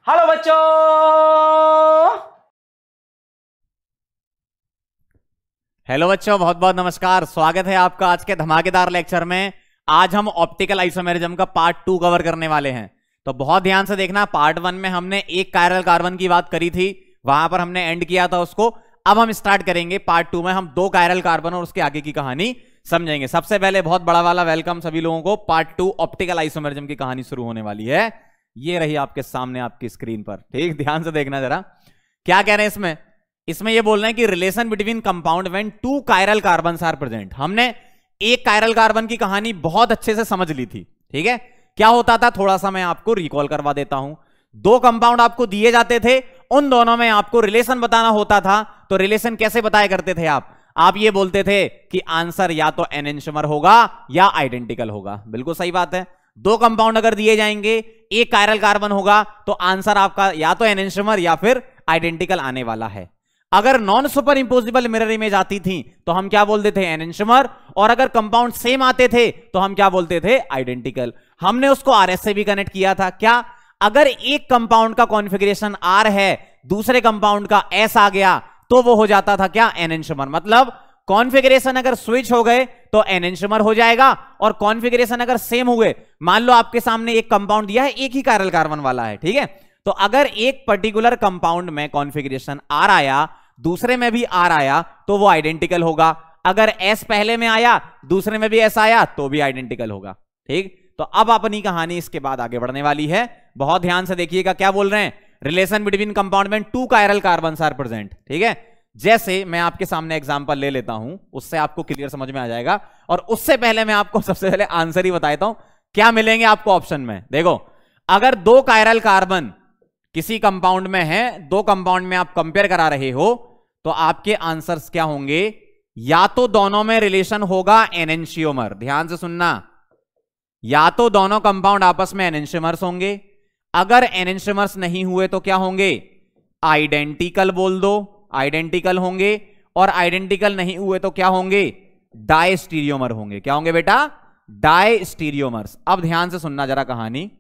Hello बच्चों। Hello बच्चों, बहुत बहुत नमस्कार। स्वागत है आपका आज के धमाकेदार लेक्चर में। आज हम ऑप्टिकल आइसोमेरिज्म का पार्ट 2 कवर करने वाले हैं, तो बहुत ध्यान से देखना। पार्ट 1 में हमने एक कायरल कार्बन की बात करी थी, वहां पर हमने एंड किया था उसको। अब हम स्टार्ट करेंगे पार्ट 2 में, हम दो कायरल कार्बन और उसके आगे की कहानी समझेंगे। सबसे पहले बहुत बड़ा वाला वेलकम सभी लोगों को। पार्ट 2 ऑप्टिकल आइसोमेरिज्म की कहानी शुरू होने वाली है। ये रही आपके सामने आपकी स्क्रीन पर, ठीक ध्यान से देखना जरा। क्या कह रहे हैं इसमें ये बोल रहे हैं कि relation between compound when two chiral carbons are present. हमने एक कायरल कार्बन की कहानी बहुत अच्छे से समझ ली थी, ठीक है। क्या होता था, थोड़ा सा मैं आपको रिकॉल करवा देता हूं। दो कंपाउंड आपको दिए जाते थे, उन दोनों में आपको रिलेशन बताना होता था। तो रिलेशन कैसे बताया करते थे आप ये बोलते थे कि आंसर या तो एनेंटियोमर होगा या आइडेंटिकल होगा। बिल्कुल सही बात है। दो कंपाउंड अगर दिए जाएंगे, एक कायरल कार्बन होगा, तो आंसर आपका या तो एनेंटियोमर या फिर आइडेंटिकल आने वाला है। अगर non superimposable mirror image आती थी तो हम क्या बोलते थे, एनेंटियोमर। और अगर कंपाउंड सेम आते थे तो हम क्या बोलते थे, आइडेंटिकल। हमने उसको आरएस से भी कनेक्ट किया था। क्या, अगर एक कंपाउंड का कॉन्फ़िगरेशन आर है, दूसरे कंपाउंड का एस आ गया, तो वो हो जाता था क्या, एनेंटियोमर। मतलब कॉन्फ़िगरेशन अगर स्विच हो गए तो एनेंटियोमर हो जाएगा, और कॉन्फ़िगरेशन अगर सेम हुए, मान लो आपके सामने एक कंपाउंड दिया है, एक ही कायरल कार्बन वाला है, ठीक है। तो अगर एक पर्टिकुलर कंपाउंड में कॉन्फ़िगरेशन आर आया, दूसरे में भी आर आया, तो वो आइडेंटिकल होगा। अगर एस पहले में आया, दूसरे में भी एस आया, तो भी आइडेंटिकल होगा, ठीक। तो अब अपनी कहानी इसके बाद आगे बढ़ने वाली है। बहुत ध्यान से देखिएगा क्या बोल रहे हैं। रिलेशन बिटवीन कंपाउंड में two chiral carbons are present, ठीक है। जैसे मैं आपके सामने एग्जांपल ले लेता हूं, उससे आपको क्लियर समझ में आ जाएगा। और उससे पहले मैं आपको सबसे पहले आंसर ही बताता हूं क्या मिलेंगे आपको ऑप्शन में। देखो, अगर दो कायरल कार्बन किसी कंपाउंड में है, दो कंपाउंड में आप कंपेयर करा रहे हो, तो आपके आंसर्स क्या होंगे, या तो दोनों में रिलेशन होगा एनेंटियोमर। ध्यान से सुनना, या तो दोनों कंपाउंड आपस में एनेंटियोमर्स होंगे। अगर एनेंटियोमर्स नहीं हुए तो क्या होंगे, आइडेंटिकल बोल दो, आइडेंटिकल होंगे। और आइडेंटिकल नहीं हुए तो क्या होंगे, डायस्टीरियोमर होंगे। क्या होंगे बेटा, डायस्टीरियोमर्स। अब ध्यान से सुनना जरा कहानी।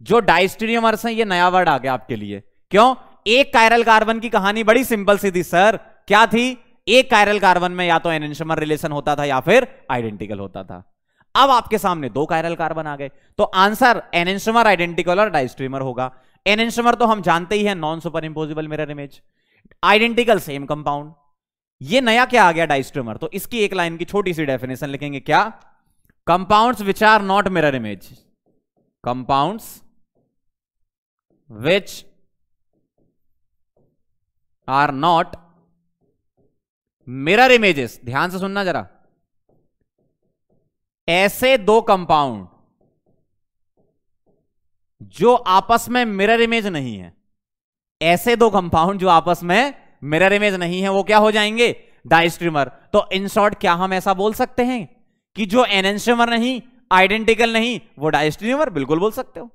जो डायस्टीरियोमर्स हैं, ये नया वर्ड आ गया आपके लिए। क्यों, एक कायरल कार्बन की कहानी बड़ी सिंपल सी थी सर। क्या थी, एक कायरल कार्बन में या तो एनेंटियोमर रिलेशन होता था या फिर आइडेंटिकल होता था। अब आपके सामने दो कायरल कार्बन आ गए, तो आंसर एनेंटियोमर, आइडेंटिकल और डायस्टीरियोमर होगा। एनेंटियोमर तो हम जानते ही हैं, non superimposable mirror image. Identical same compound. ये नया क्या आ गया, डायस्टीरियोमर। तो इसकी एक लाइन की छोटी सी डेफिनेशन लिखेंगे, क्या, compounds which are not mirror image, compounds which are not mirror images। ध्यान से सुनना जरा। ऐसे दो कंपाउंड जो आपस में मिरर इमेज नहीं है, ऐसे दो कंपाउंड जो आपस में मिरर इमेज नहीं है, वो क्या हो जाएंगे, डायस्टीरियोमर। तो इन शॉर्ट क्या हम ऐसा बोल सकते हैं कि जो एनेंटियोमर नहीं, आइडेंटिकल नहीं, वो डायस्टीरियोमर। बिल्कुल बोल सकते हो।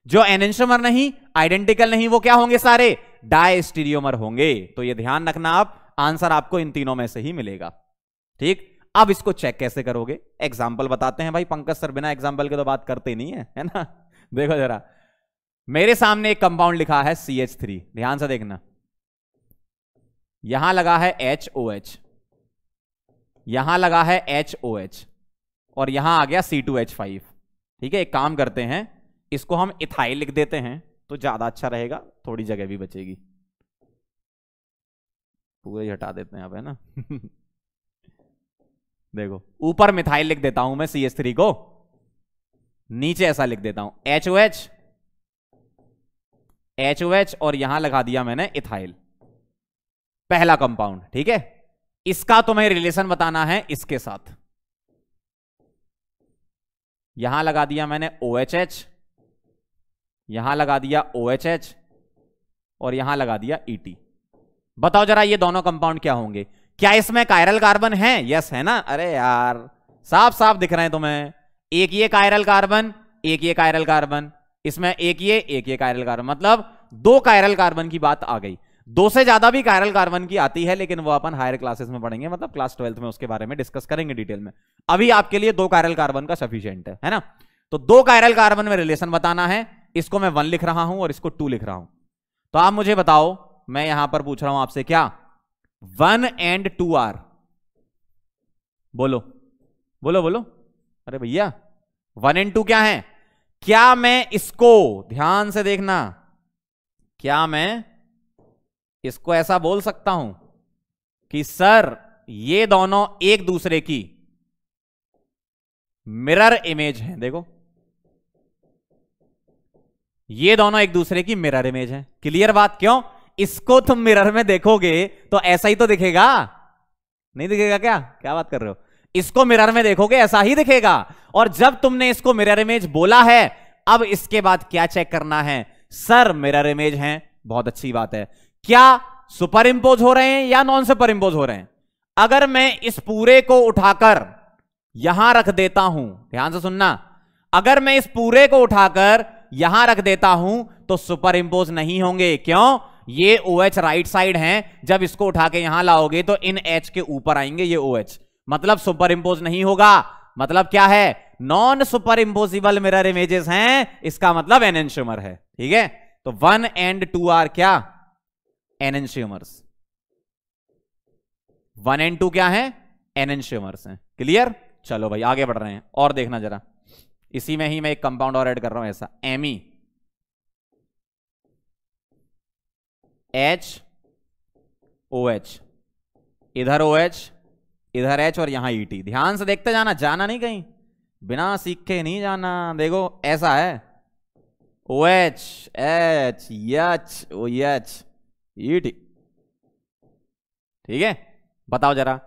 जो एनेंटियोमर नहीं, आइडेंटिकल नहीं, वो क्या होंगे, सारे डायस्टीरियोमर होंगे। तो ये ध्यान रखना आप, आंसर आपको इन तीनों में से ही मिलेगा, ठीक। अब इसको चेक कैसे करोगे, एग्जांपल बताते हैं भाई। पंकज सर बिना एग्जांपल के तो बात करते नहीं है ना। देखो जरा, मेरे सामने एक कंपाउंड लिखा है CH3। ध्यान से देखना, यहां लगा है HOH, यहां लगा है HOH, और यहां आ गया C2H5, ठीक है। एक काम करते हैं, इसको हम इथाइल लिख देते हैं तो ज्यादा अच्छा रहेगा, थोड़ी जगह भी बचेगी। पूरे ही हटा देते हैं अब, है ना। देखो, ऊपर मिथाइल लिख देता हूं मैं CH3 को, नीचे ऐसा लिख देता हूं HOH, HOH, और यहां लगा दिया मैंने इथाइल, पहला कंपाउंड, ठीक है। इसका तुम्हें रिलेशन बताना है इसके साथ। यहां लगा दिया मैंने OHH, यहां लगा दिया OHH, और यहां लगा दिया ET। बताओ जरा, ये दोनों कंपाउंड क्या होंगे। क्या इसमें कायरल कार्बन है, यस है ना। अरे यार, साफ साफ दिख रहे हैं तुम्हें। एक ये कायरल कार्बन, एक ये कायरल कार्बन, इसमें एक ये कायरल कार्बन, मतलब दो कायरल कार्बन की बात आ गई। दो से ज्यादा भी कायरल कार्बन की आती है, लेकिन वो अपन हायर क्लासेस में पढ़ेंगे, मतलब क्लास 12th में उसके बारे में डिस्कस करेंगे डिटेल में। अभी आपके लिए दो कायरल कार्बन का सफिशिएंट है ना। तो दो कायरल कार्बन में रिलेशन बताना है, इसको मैं 1 लिख रहा हूं और इसको 2 लिख रहा हूं। तो आप मुझे बताओ, मैं यहां पर पूछ रहा हूं आपसे, क्या 1 and 2 R? बोलो बोलो बोलो। अरे भैया 1 and 2 क्या है? क्या मैं इसको, ध्यान से देखना, क्या मैं इसको ऐसा बोल सकता हूं कि सर ये दोनों एक दूसरे की मिरर इमेज हैं? देखो, ये दोनों एक दूसरे की मिरर इमेज हैं। क्लियर बात? क्यों? इसको तुम मिरर में देखोगे तो ऐसा ही तो दिखेगा, नहीं दिखेगा क्या? क्या बात कर रहे हो? इसको मिरर में देखोगे ऐसा ही दिखेगा। और जब तुमने इसको मिरर इमेज बोला है, अब इसके बाद क्या चेक करना है? सर मिरर इमेज हैं, बहुत अच्छी बात है। क्या सुपर इंपोज हो रहे हैं या नॉन सुपर इंपोज हो रहे हैं? अगर मैं इस पूरे को उठाकर यहां रख देता हूं, ध्यान से सुनना, अगर मैं इस पूरे को उठाकर यहां रख देता हूं तो सुपर इंपोज नहीं होंगे। क्यों? ये OH राइट साइड हैं, जब इसको उठा के यहां लाओगे तो इन H के ऊपर आएंगे ये OH, मतलब सुपर इंपोज नहीं होगा। मतलब क्या है? Non superimposable mirror images हैं, इसका मतलब एनेंशियोमर है। ठीक है, तो 1 and 2 आर क्या? एनेंशियोमर्स। 1 and 2 क्या है? एनेंशियोमर्स हैं। क्लियर? चलो भाई आगे बढ़ रहे हैं और देखना जरा, इसी में ही मैं एक कंपाउंड और ऐड कर रहा हूं, ऐसा एमी HOH, इधर OH, इधर H और यहां ET। ध्यान से देखते जाना, जाना नहीं कहीं, बिना सीखे नहीं जाना। देखो ऐसा है, OH H H OH ET। ठीक है, बताओ जरा,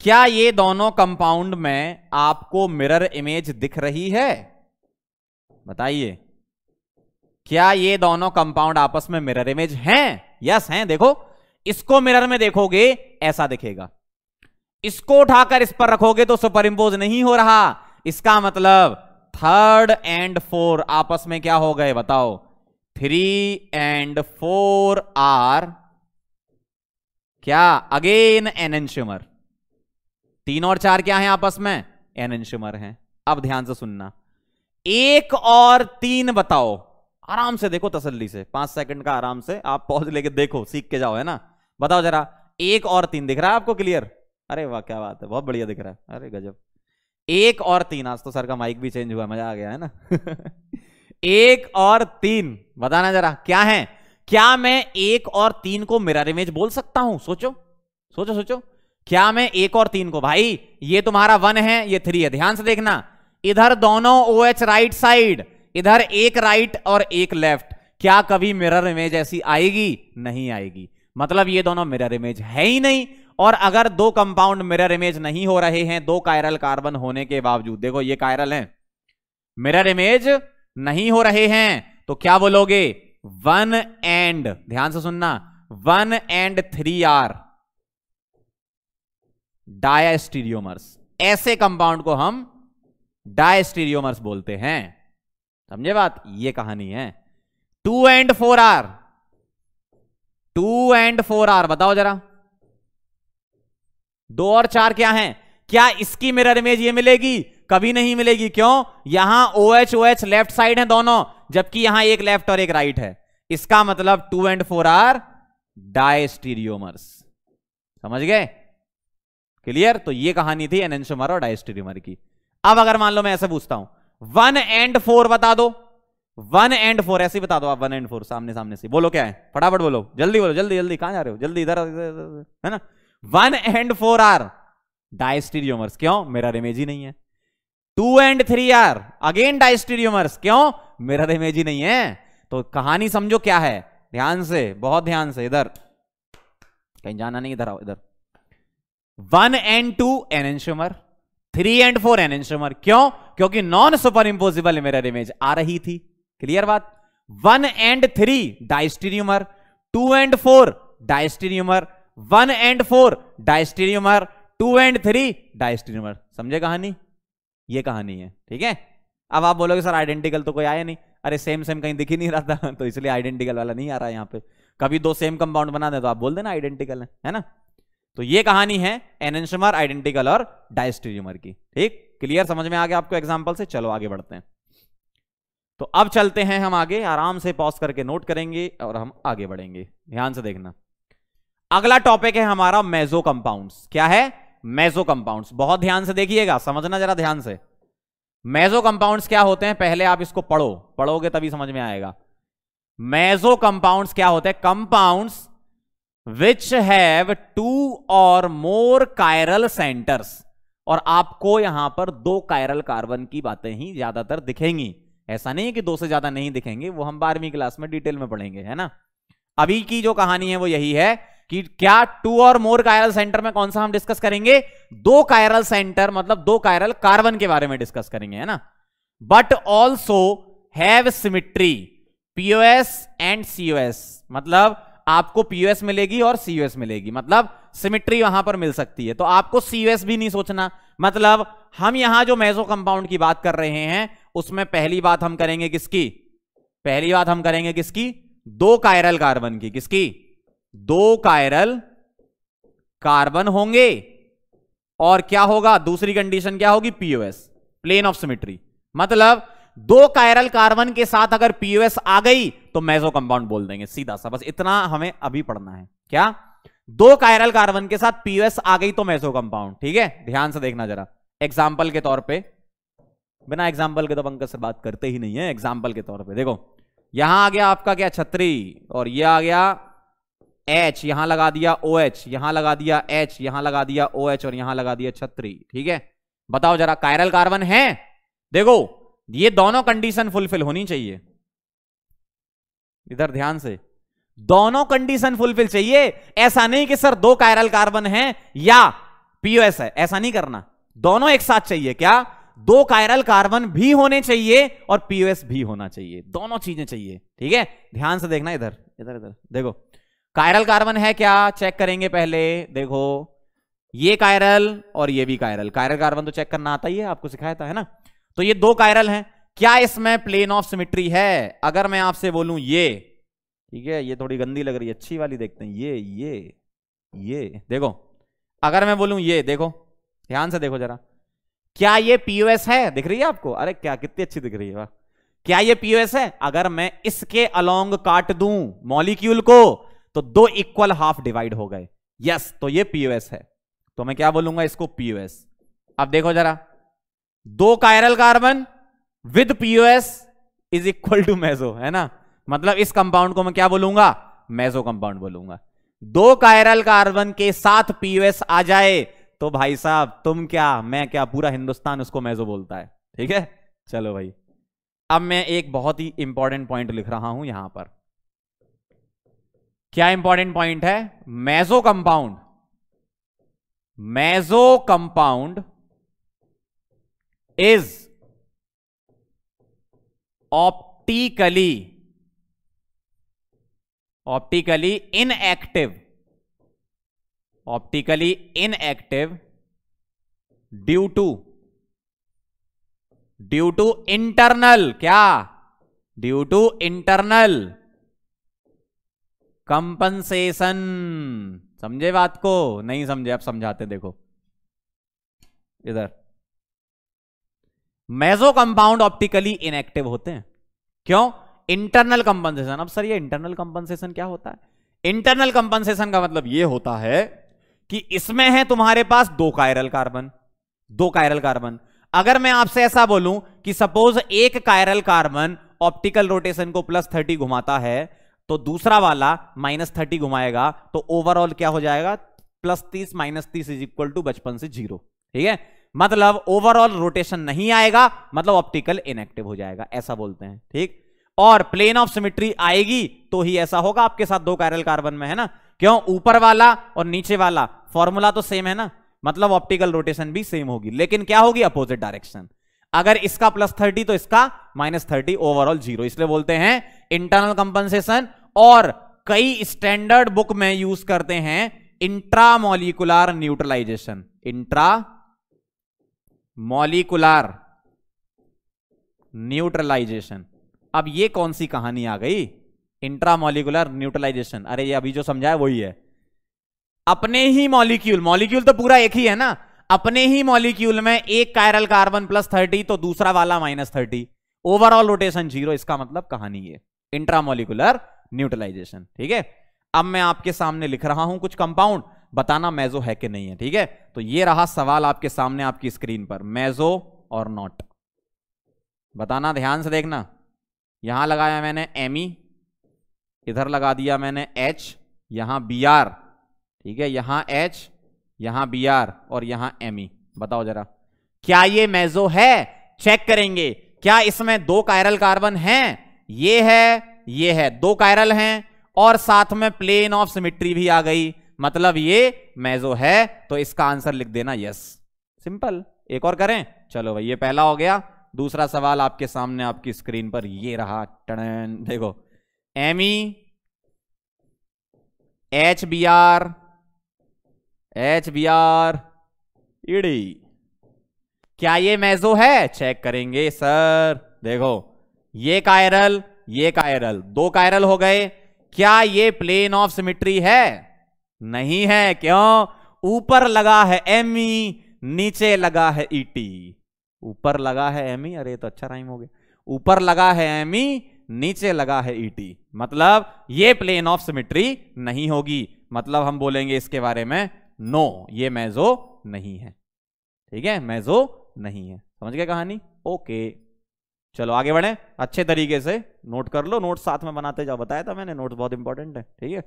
क्या ये दोनों कंपाउंड में आपको मिरर इमेज दिख रही है? बताइए, क्या ये दोनों कंपाउंड आपस में मिरर इमेज हैं? यस हैं। देखो, इसको मिरर में देखोगे ऐसा दिखेगा, इसको उठाकर इस पर रखोगे तो सुपर इंपोज नहीं हो रहा। इसका मतलब 3rd and 4 आपस में क्या हो गए? बताओ, 3 and 4 आर क्या? Again enantiomer. 3 और 4 क्या है आपस में? एनेंशियोमर हैं। अब ध्यान से सुनना, 1 और 3 बताओ, आराम से देखो, तसल्ली से, 5 सेकंड का आराम से आप पॉज लेके देखो, सीख के जाओ, है ना। बताओ जरा, 1 और 3 दिख रहा है आपको? क्लियर? अरे वाह, क्या बात है, बहुत बढ़िया दिख रहा है। अरे गजब। 1 और 3, आज तो सर का माइक भी चेंज हुआ, मजा आ गया है ना। 1 और 3 बताना जरा क्या है? क्या मैं 1 और 3 को मिरर इमेज बोल सकता हूं? सोचो सोचो सोचो, क्या मैं 1 और 3 को, भाई ये तुम्हारा 1 है, ये 3 है, ध्यान से देखना, इधर दोनों OH राइट साइड, इधर एक राइट और एक लेफ्ट, क्या कभी मिरर इमेज ऐसी आएगी? नहीं आएगी। मतलब ये दोनों मिरर इमेज है ही नहीं। और अगर दो कंपाउंड मिरर इमेज नहीं हो रहे हैं, 2 कायरल कार्बन होने के बावजूद, देखो ये कायरल हैं, मिरर इमेज नहीं हो रहे हैं, तो क्या बोलोगे? 1 and, ध्यान से सुनना, 1 and 3 आर डायस्टीरियोमर्स। ऐसे कंपाउंड को हम डायस्टीरियोमर्स बोलते हैं। समझे बात? ये कहानी है। 2 and 4 आर, 2 and 4 आर बताओ जरा, 2 और 4 क्या है? क्या इसकी मिरर इमेज ये मिलेगी? कभी नहीं मिलेगी। क्यों? यहां OH OH लेफ्ट साइड है दोनों, जबकि यहां एक लेफ्ट और एक राइट है। इसका मतलब 2 and 4 आर डायस्टीरियोमर्स। समझ गए? क्लियर? तो ये कहानी थी एनेंशियोमर और डायस्टीरियोमर की। अब अगर मान लो मैं ऐसे पूछता हूं, 1 and 4 बता दो, 1 and 4 ऐसे बता दो आप, 1 and 4 सामने सामने से बोलो, क्या है? फटाफट बोलो, जल्दी बोलो, जल्दी जल्दी, कहां जा रहे हो? जल्दी इधर, है ना। 1 and 4 आर डायस्टीरियोमर्स। क्यों? मिरर इमेज ही नहीं है। 2 and 3 आर अगेन डायस्टीरियोमर्स। क्यों? मिरर इमेज ही नहीं है। तो कहानी समझो क्या है, ध्यान से, बहुत ध्यान से, इधर कहीं जाना नहीं, इधर आओ, इधर। 1 and 2 एनेंशियोमर, 3 and 4 एनेंशियोमर। क्यों? क्योंकि non superimposable mirror image आ रही थी। क्लियर बात? 1 and 3 diastereomer, 2 and 4 diastereomer, 1 and 4 diastereomer, 2 and 3 diastereomer. समझे कहानी? ये कहानी है। ठीक है, अब आप बोलोगे सर आइडेंटिकल तो कोई आया नहीं। अरे सेम सेम कहीं दिख ही नहीं रहा था, तो इसलिए आइडेंटिकल वाला नहीं आ रहा है यहाँ पे। कभी 2 सेम कंपाउंड बना दे तो आप बोल देना आइडेंटिकल है ना। तो ये कहानी है एनेंशियोमर, आइडेंटिकल और डायस्टीरियोमर की। ठीक, क्लियर? समझ में आ गया आपको एग्जांपल से? चलो आगे बढ़ते हैं। तो अब चलते हैं हम आगे, आराम से पॉज करके नोट करेंगे और हम आगे बढ़ेंगे। ध्यान से देखना, अगला टॉपिक है हमारा मेसो कंपाउंड्स। क्या है? Meso compounds. बहुत ध्यान से देखिएगा, समझना जरा ध्यान से। मेसो कंपाउंड्स क्या होते हैं, पहले आप इसको पढ़ोगे तभी समझ में आएगा। मेसो कंपाउंड्स क्या होते हैं? कंपाउंड्स विच हैव 2 और मोर कायरल सेंटर्स। और आपको यहां पर 2 कायरल कार्बन की बातें ही ज्यादातर दिखेंगी। ऐसा नहीं है कि 2 से ज्यादा नहीं दिखेंगे, वो हम 12वीं क्लास में डिटेल में पढ़ेंगे, है ना। अभी की जो कहानी है वो यही है कि क्या 2 और मोर कायरल सेंटर में कौन सा हम डिस्कस करेंगे? 2 कायरल सेंटर, मतलब 2 कायरल कार्बन के बारे में डिस्कस करेंगे, है ना। But also have symmetry, POS and COS. मतलब आपको पीओएस मिलेगी और सीओएस मिलेगी, मतलब सिमिट्री वहां पर मिल सकती है। तो आपको सीओएस भी नहीं सोचना। मतलब हम यहां जो मेसो कंपाउंड की बात कर रहे हैं उसमें पहली बात हम करेंगे किसकी? पहली बात हम करेंगे किसकी? 2 कायरल कार्बन की। किसकी? 2 कायरल कार्बन होंगे। और क्या होगा? दूसरी कंडीशन क्या होगी? POS, plane of symmetry. मतलब 2 कायरल कार्बन के साथ अगर पीओएस आ गई तो मेसो कंपाउंड बोल देंगे, सीधा सा। बस इतना हमें अभी पढ़ना है। क्या? 2 कायरल कार्बन के साथ पीओएस आ गई तो मेसो कंपाउंड। ठीक है, ध्यान से देखना जरा। एग्जाम्पल के तौर पे, बिना एग्जाम्पल के तो पंकज से बात करते ही नहीं है। एग्जाम्पल के तौर पे देखो, यहां आ गया आपका क्या? छतरी। और ये आ गया H, यहां लगा दिया OH, यहां लगा दिया H, यहां लगा दिया OH और यहां लगा दिया छतरी। ठीक है, बताओ जरा, कायरल कार्बन है? देखो, ये दोनों कंडीशन फुलफिल होनी चाहिए। इधर ध्यान से, दोनों कंडीशन फुलफिल चाहिए। ऐसा नहीं कि सर 2 कायरल कार्बन है या पीओएस है, ऐसा नहीं करना। दोनों एक साथ चाहिए। क्या? 2 कायरल कार्बन भी होने चाहिए और पीओएस भी होना चाहिए, दोनों चीजें चाहिए। ठीक है, ध्यान से देखना। इधर इधर इधर देखो, कायरल कार्बन है क्या? चेक करेंगे पहले। देखो, ये कायरल और ये भी कायरल। कायरल कार्बन तो चेक करना आता ही है, आपको सिखाया था, है ना। तो ये 2 कायरल हैं। क्या इसमें प्लेन ऑफ सिमिट्री है? अगर मैं आपसे बोलूं ये, ठीक है, ये थोड़ी गंदी लग रही है, अच्छी वाली देखते हैं। ये देखो, अगर मैं बोलूं ये, देखो ध्यान से देखो जरा, क्या ये पीओएस है? दिख रही है आपको? अरे क्या, कितनी अच्छी दिख रही है, वाह। क्या ये पीओएस है? अगर मैं इसके अलोंग काट दूं मॉलिक्यूल को तो 2 इक्वल हाफ डिवाइड हो गए। यस, तो ये पीओएस है। तो मैं क्या बोलूंगा? इसको पीओएस। अब देखो जरा, 2 chiral carbon with POS is equal to meso, है ना। मतलब इस कंपाउंड को मैं क्या बोलूंगा? मेसो कंपाउंड बोलूंगा। 2 कायरल कार्बन के साथ पीओएस आ जाए तो भाई साहब, तुम क्या मैं क्या, पूरा हिंदुस्तान उसको मेसो बोलता है। ठीक है, चलो भाई, अब मैं एक बहुत ही इंपॉर्टेंट पॉइंट लिख रहा हूं यहां पर। क्या इंपॉर्टेंट पॉइंट है? Meso compound, meso compound is optically inactive, optically inactive due to internal, क्या? Due to internal compensation. समझे बात को? नहीं समझे? अब समझाते, देखो इधर। मेसो कंपाउंड ऑप्टिकली इनएक्टिव होते हैं। क्यों? Internal compensation. अब सर ये इंटरनल कंपनसेशन क्या होता है? इंटरनल कंपनसेशन का मतलब ये होता है कि इसमें है तुम्हारे पास 2 कायरल कार्बन। अगर मैं आपसे ऐसा बोलूं कि सपोज एक कायरल कार्बन ऑप्टिकल रोटेशन को +30 घुमाता है तो दूसरा वाला -30 घुमाएगा, तो ओवरऑल क्या हो जाएगा? +30 -30 इज इक्वल टू बचपन से 0। ठीक है, मतलब ओवरऑल रोटेशन नहीं आएगा, मतलब ऑप्टिकल इनएक्टिव हो जाएगा, ऐसा बोलते हैं। ठीक, और प्लेन ऑफ सिमिट्री आएगी तो ही ऐसा होगा आपके साथ 2 कायरल कार्बन में, है ना। क्यों? ऊपर वाला और नीचे वाला फॉर्मूला तो सेम है ना, मतलब ऑप्टिकल रोटेशन भी सेम होगी, लेकिन क्या होगी? Opposite direction. अगर इसका +30 तो इसका -30, ओवरऑल 0, इसलिए बोलते हैं इंटरनल कंपनसेशन। और कई स्टैंडर्ड बुक में यूज करते हैं इंट्रामोलिकुलर न्यूट्रलाइजेशन। Intramolecular neutralisation. अब ये कौन सी कहानी आ गई? Intramolecular neutralisation. अरे ये अभी जो समझाया वही है। अपने ही मॉलिक्यूल तो पूरा एक ही है ना, अपने ही मॉलिक्यूल में एक कायरल कार्बन +30 तो दूसरा वाला -30, ओवरऑल रोटेशन 0, इसका मतलब कहानी ये इंट्रामोलिकुलर न्यूट्रलाइजेशन। ठीक है, अब मैं आपके सामने लिख रहा हूं कुछ कंपाउंड, बताना मेजो है कि नहीं है। ठीक है, तो ये रहा सवाल आपके सामने आपकी स्क्रीन पर, मेजो और नॉट, बताना, ध्यान से देखना। यहां लगाया मैंने एमी, इधर लगा दिया मैंने एच, यहां बी आर, ठीक है, यहां एच, यहां बी आर और यहां एमी। बताओ जरा, क्या ये मेजो है? चेक करेंगे, क्या इसमें 2 कायरल कार्बन हैं? ये है, 2 कायरल हैं और साथ में प्लेन ऑफ सिमेट्री भी आ गई, मतलब ये मेजो है। तो इसका आंसर लिख देना यस, सिंपल। एक और करें, चलो भाई, ये पहला हो गया। दूसरा सवाल आपके सामने आपकी स्क्रीन पर ये रहा, टन, देखो, एमी, एच बी आर, ईडी, क्या ये मेजो है? चेक करेंगे सर। देखो, ये कायरल 2 कायरल हो गए। क्या ये प्लेन ऑफ सिमेट्री है? नहीं है। क्यों? ऊपर लगा है एमी, नीचे लगा है ईटी। ऊपर लगा है एमी, अरे तो अच्छा राइम हो गया, ऊपर लगा है एमी, नीचे लगा है ईटी, मतलब ये प्लेन ऑफ सिमेट्री नहीं होगी। मतलब हम बोलेंगे इसके बारे में नो, ये मेजो नहीं है। ठीक है, मेजो नहीं है। समझ गए कहानी? ओके, चलो आगे बढ़े। अच्छे तरीके से नोट कर लो, नोट साथ में बनाते जाओ, बताया था मैंने, नोट्स बहुत इंपॉर्टेंट है। ठीक है,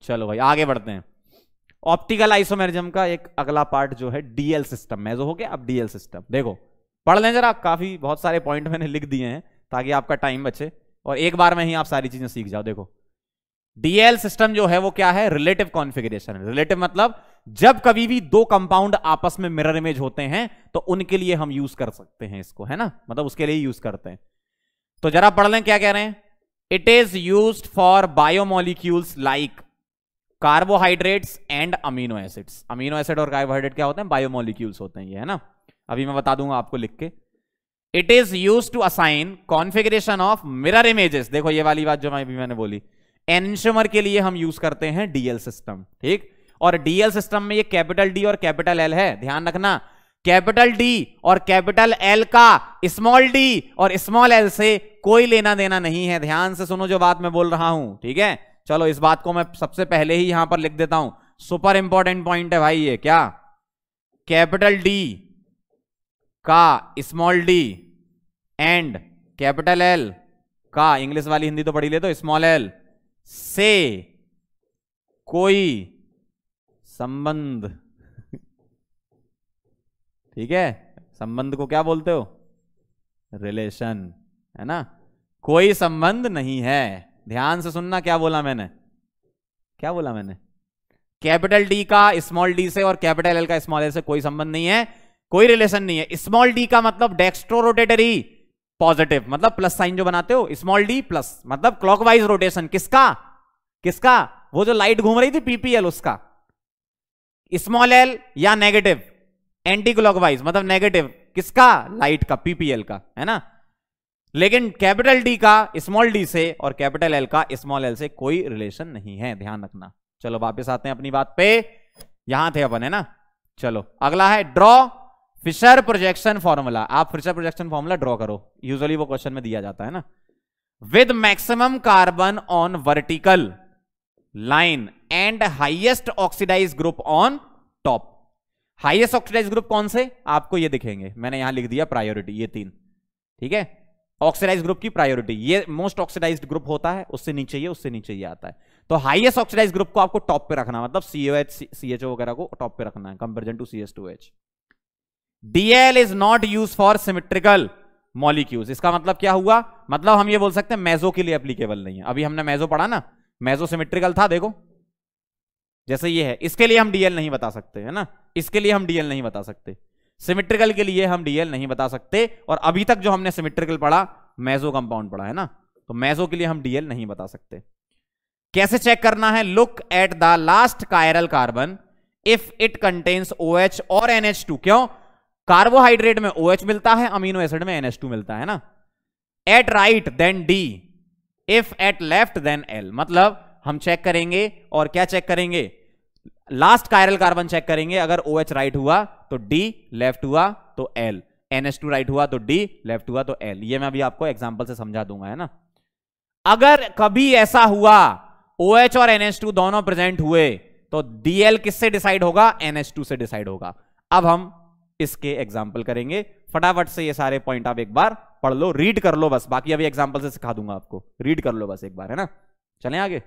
चलो भाई आगे बढ़ते हैं। ऑप्टिकल आइसोमेरिज्म का एक अगला पार्ट जो है डीएल सिस्टम, मेजो हो गया, अब डीएल सिस्टम। देखो, पढ़ लें जरा, काफी बहुत सारे पॉइंट मैंने लिख दिए हैं ताकि आपका टाइम बचे और एक बार में ही आप सारी चीजें सीख जाओ। देखो, डीएल सिस्टम जो है वो क्या है? Relative configuration. रिलेटिव मतलब जब कभी भी 2 कंपाउंड आपस में मिरर इमेज होते हैं तो उनके लिए हम यूज कर सकते हैं इसको, है ना, मतलब उसके लिए यूज करते हैं। तो जरा पढ़ लें क्या कह रहे हैं। It is used for biomolecules like carbohydrates and amino acids. Amino acid और कार्बोहाइड्रेट क्या होते हैं? बायोमोलिक्यूल्स होते हैं ये, है ना। अभी मैं बता दूंगा आपको लिख के। It is used to assign configuration of mirror images. देखो ये वाली बात जो मैंने बोली, एन्शोमर के लिए हम यूज करते हैं डीएल सिस्टम। ठीक, और डीएल सिस्टम में ये कैपिटल डी और कैपिटल एल है, ध्यान रखना। कैपिटल डी और कैपिटल एल का स्मॉल डी और स्मॉल एल से कोई लेना देना नहीं है। ध्यान से सुनो जो बात मैं बोल रहा हूं, ठीक है। चलो इस बात को मैं सबसे पहले ही यहां पर लिख देता हूं, सुपर इंपॉर्टेंट पॉइंट है भाई ये। क्या? कैपिटल डी का small D and capital L का, इंग्लिश वाली हिंदी तो पढ़ी ले, तो स्मॉल एल से कोई संबंध ठीक है, संबंध को क्या बोलते हो? रिलेशन, है ना। कोई संबंध नहीं है। ध्यान से सुनना, क्या बोला मैंने? कैपिटल डी का स्मॉल डी से और कैपिटल एल का स्मॉल एल से कोई संबंध नहीं है, कोई रिलेशन नहीं है। स्मॉल डी का मतलब डेक्स्ट्रो रोटेटरी पॉजिटिव, मतलब प्लस साइन जो बनाते हो, स्मॉल डी प्लस मतलब क्लॉकवाइज रोटेशन। किसका? वो जो लाइट घूम रही थी पीपीएल, उसका। स्मॉल एल या नेगेटिव एंटी क्लॉकवाइज, मतलब नेगेटिव किसका? लाइट का, पीपीएल का, है ना। लेकिन कैपिटल डी का स्मॉल डी से और कैपिटल एल का स्मॉल एल से कोई रिलेशन नहीं है, ध्यान रखना। चलो वापस आते हैं अपनी बात पे, यहां थे अपन, है ना। चलो अगला है ड्रॉ फिशर प्रोजेक्शन फॉर्मूला। आप फिशर प्रोजेक्शन फॉर्मूला ड्रॉ करो, यूजुअली वो क्वेश्चन में दिया जाता है ना। With maximum carbon on vertical line and highest oxidise group on top. Highest oxidise group कौन से? आपको ये दिखेंगे, मैंने यहां लिख दिया प्रायोरिटी, ये 3, ठीक है। ऑक्सीडाइज ग्रुप की प्रायोरिटी, ये मोस्ट ऑक्सीडाइज्ड ग्रुप होता है, उससे नीचे ये आता है। तो हाईएस्ट ऑक्सीडाइज ग्रुप को आपको टॉप पे रखना, मतलब COH CHO वगैरह को टॉप पे रखना है comparison to CH2H। DL is not use for symmetrical molecules. इसका मतलब क्या हुआ? मतलब हम ये बोल सकते हैं मेजो के लिए एप्लीकेबल नहीं है। अभी हमने मेजो पढ़ा ना, मेजो सिमेट्रिकल था, देखो जैसे ये है, इसके लिए हम DL नहीं बता सकते, है ना। इसके लिए हम DL नहीं बता सकते, सिमेट्रिकल के लिए हम DL नहीं बता सकते। और अभी तक जो हमने सिमेट्रिकल पढ़ा, मेजो कंपाउंड पढ़ा, है ना, तो मेजो के लिए हम DL नहीं बता सकते। कैसे चेक करना है? Look at the last chiral carbon if it contains OH और NH2। क्यों? कार्बोहाइड्रेट में OH मिलता है, अमीनो एसिड में NH2 मिलता है ना। At right then D, if at left then L। मतलब हम चेक करेंगे, और क्या चेक करेंगे? लास्ट कायरल कार्बन चेक करेंगे। अगर OH राइट हुआ तो D, लेफ्ट हुआ तो L। NH2 राइट हुआ तो D, लेफ्ट हुआ तो L। ये मैं अभी आपको एग्जांपल से समझा दूंगा, है ना। अगर कभी ऐसा हुआ OH और NH2 दोनों प्रेजेंट हुए तो DL किससे डिसाइड होगा? NH2 से डिसाइड होगा। अब हम इसके एग्जाम्पल करेंगे। फटाफट से ये सारे पॉइंट आप एक बार पढ़ लो, रीड कर लो बस, बाकी अभी एग्जाम्पल से सिखा दूंगा आपको, रीड कर लो बस एक बार, है ना। चलें आगे।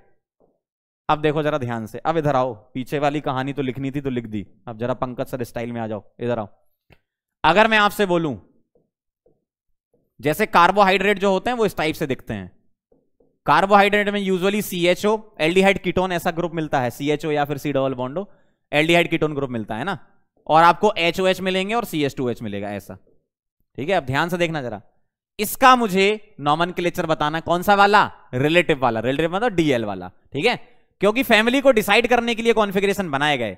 अब देखो जरा ध्यान से, अब इधर आओ, पीछे वाली कहानी तो लिखनी थी तो लिख दी, अब जरा पंकज सर स्टाइल में आ जाओ, इधर आओ। अगर मैं आपसे बोलूं जैसे कार्बोहाइड्रेट जो होते हैं वो इस टाइप से दिखते हैं। कार्बोहाइड्रेट में यूजुअली CHO, एल्डिहाइड कीटोन ऐसा ग्रुप मिलता है, CHO या फिर C double बॉन्डो, aldehyde ketone group मिलता है ना, और आपको HOH मिलेंगे और CH2H मिलेगा ऐसा। ठीक है, अब ध्यान से देखना जरा, इसका मुझे नॉमेनक्लेचर बताना, कौन सा वाला? रिलेटिव वाला, रिलेटिव मतलब DL वाला। ठीक है, क्योंकि फैमिली को डिसाइड करने के लिए कॉन्फ़िगरेशन बनाए गए,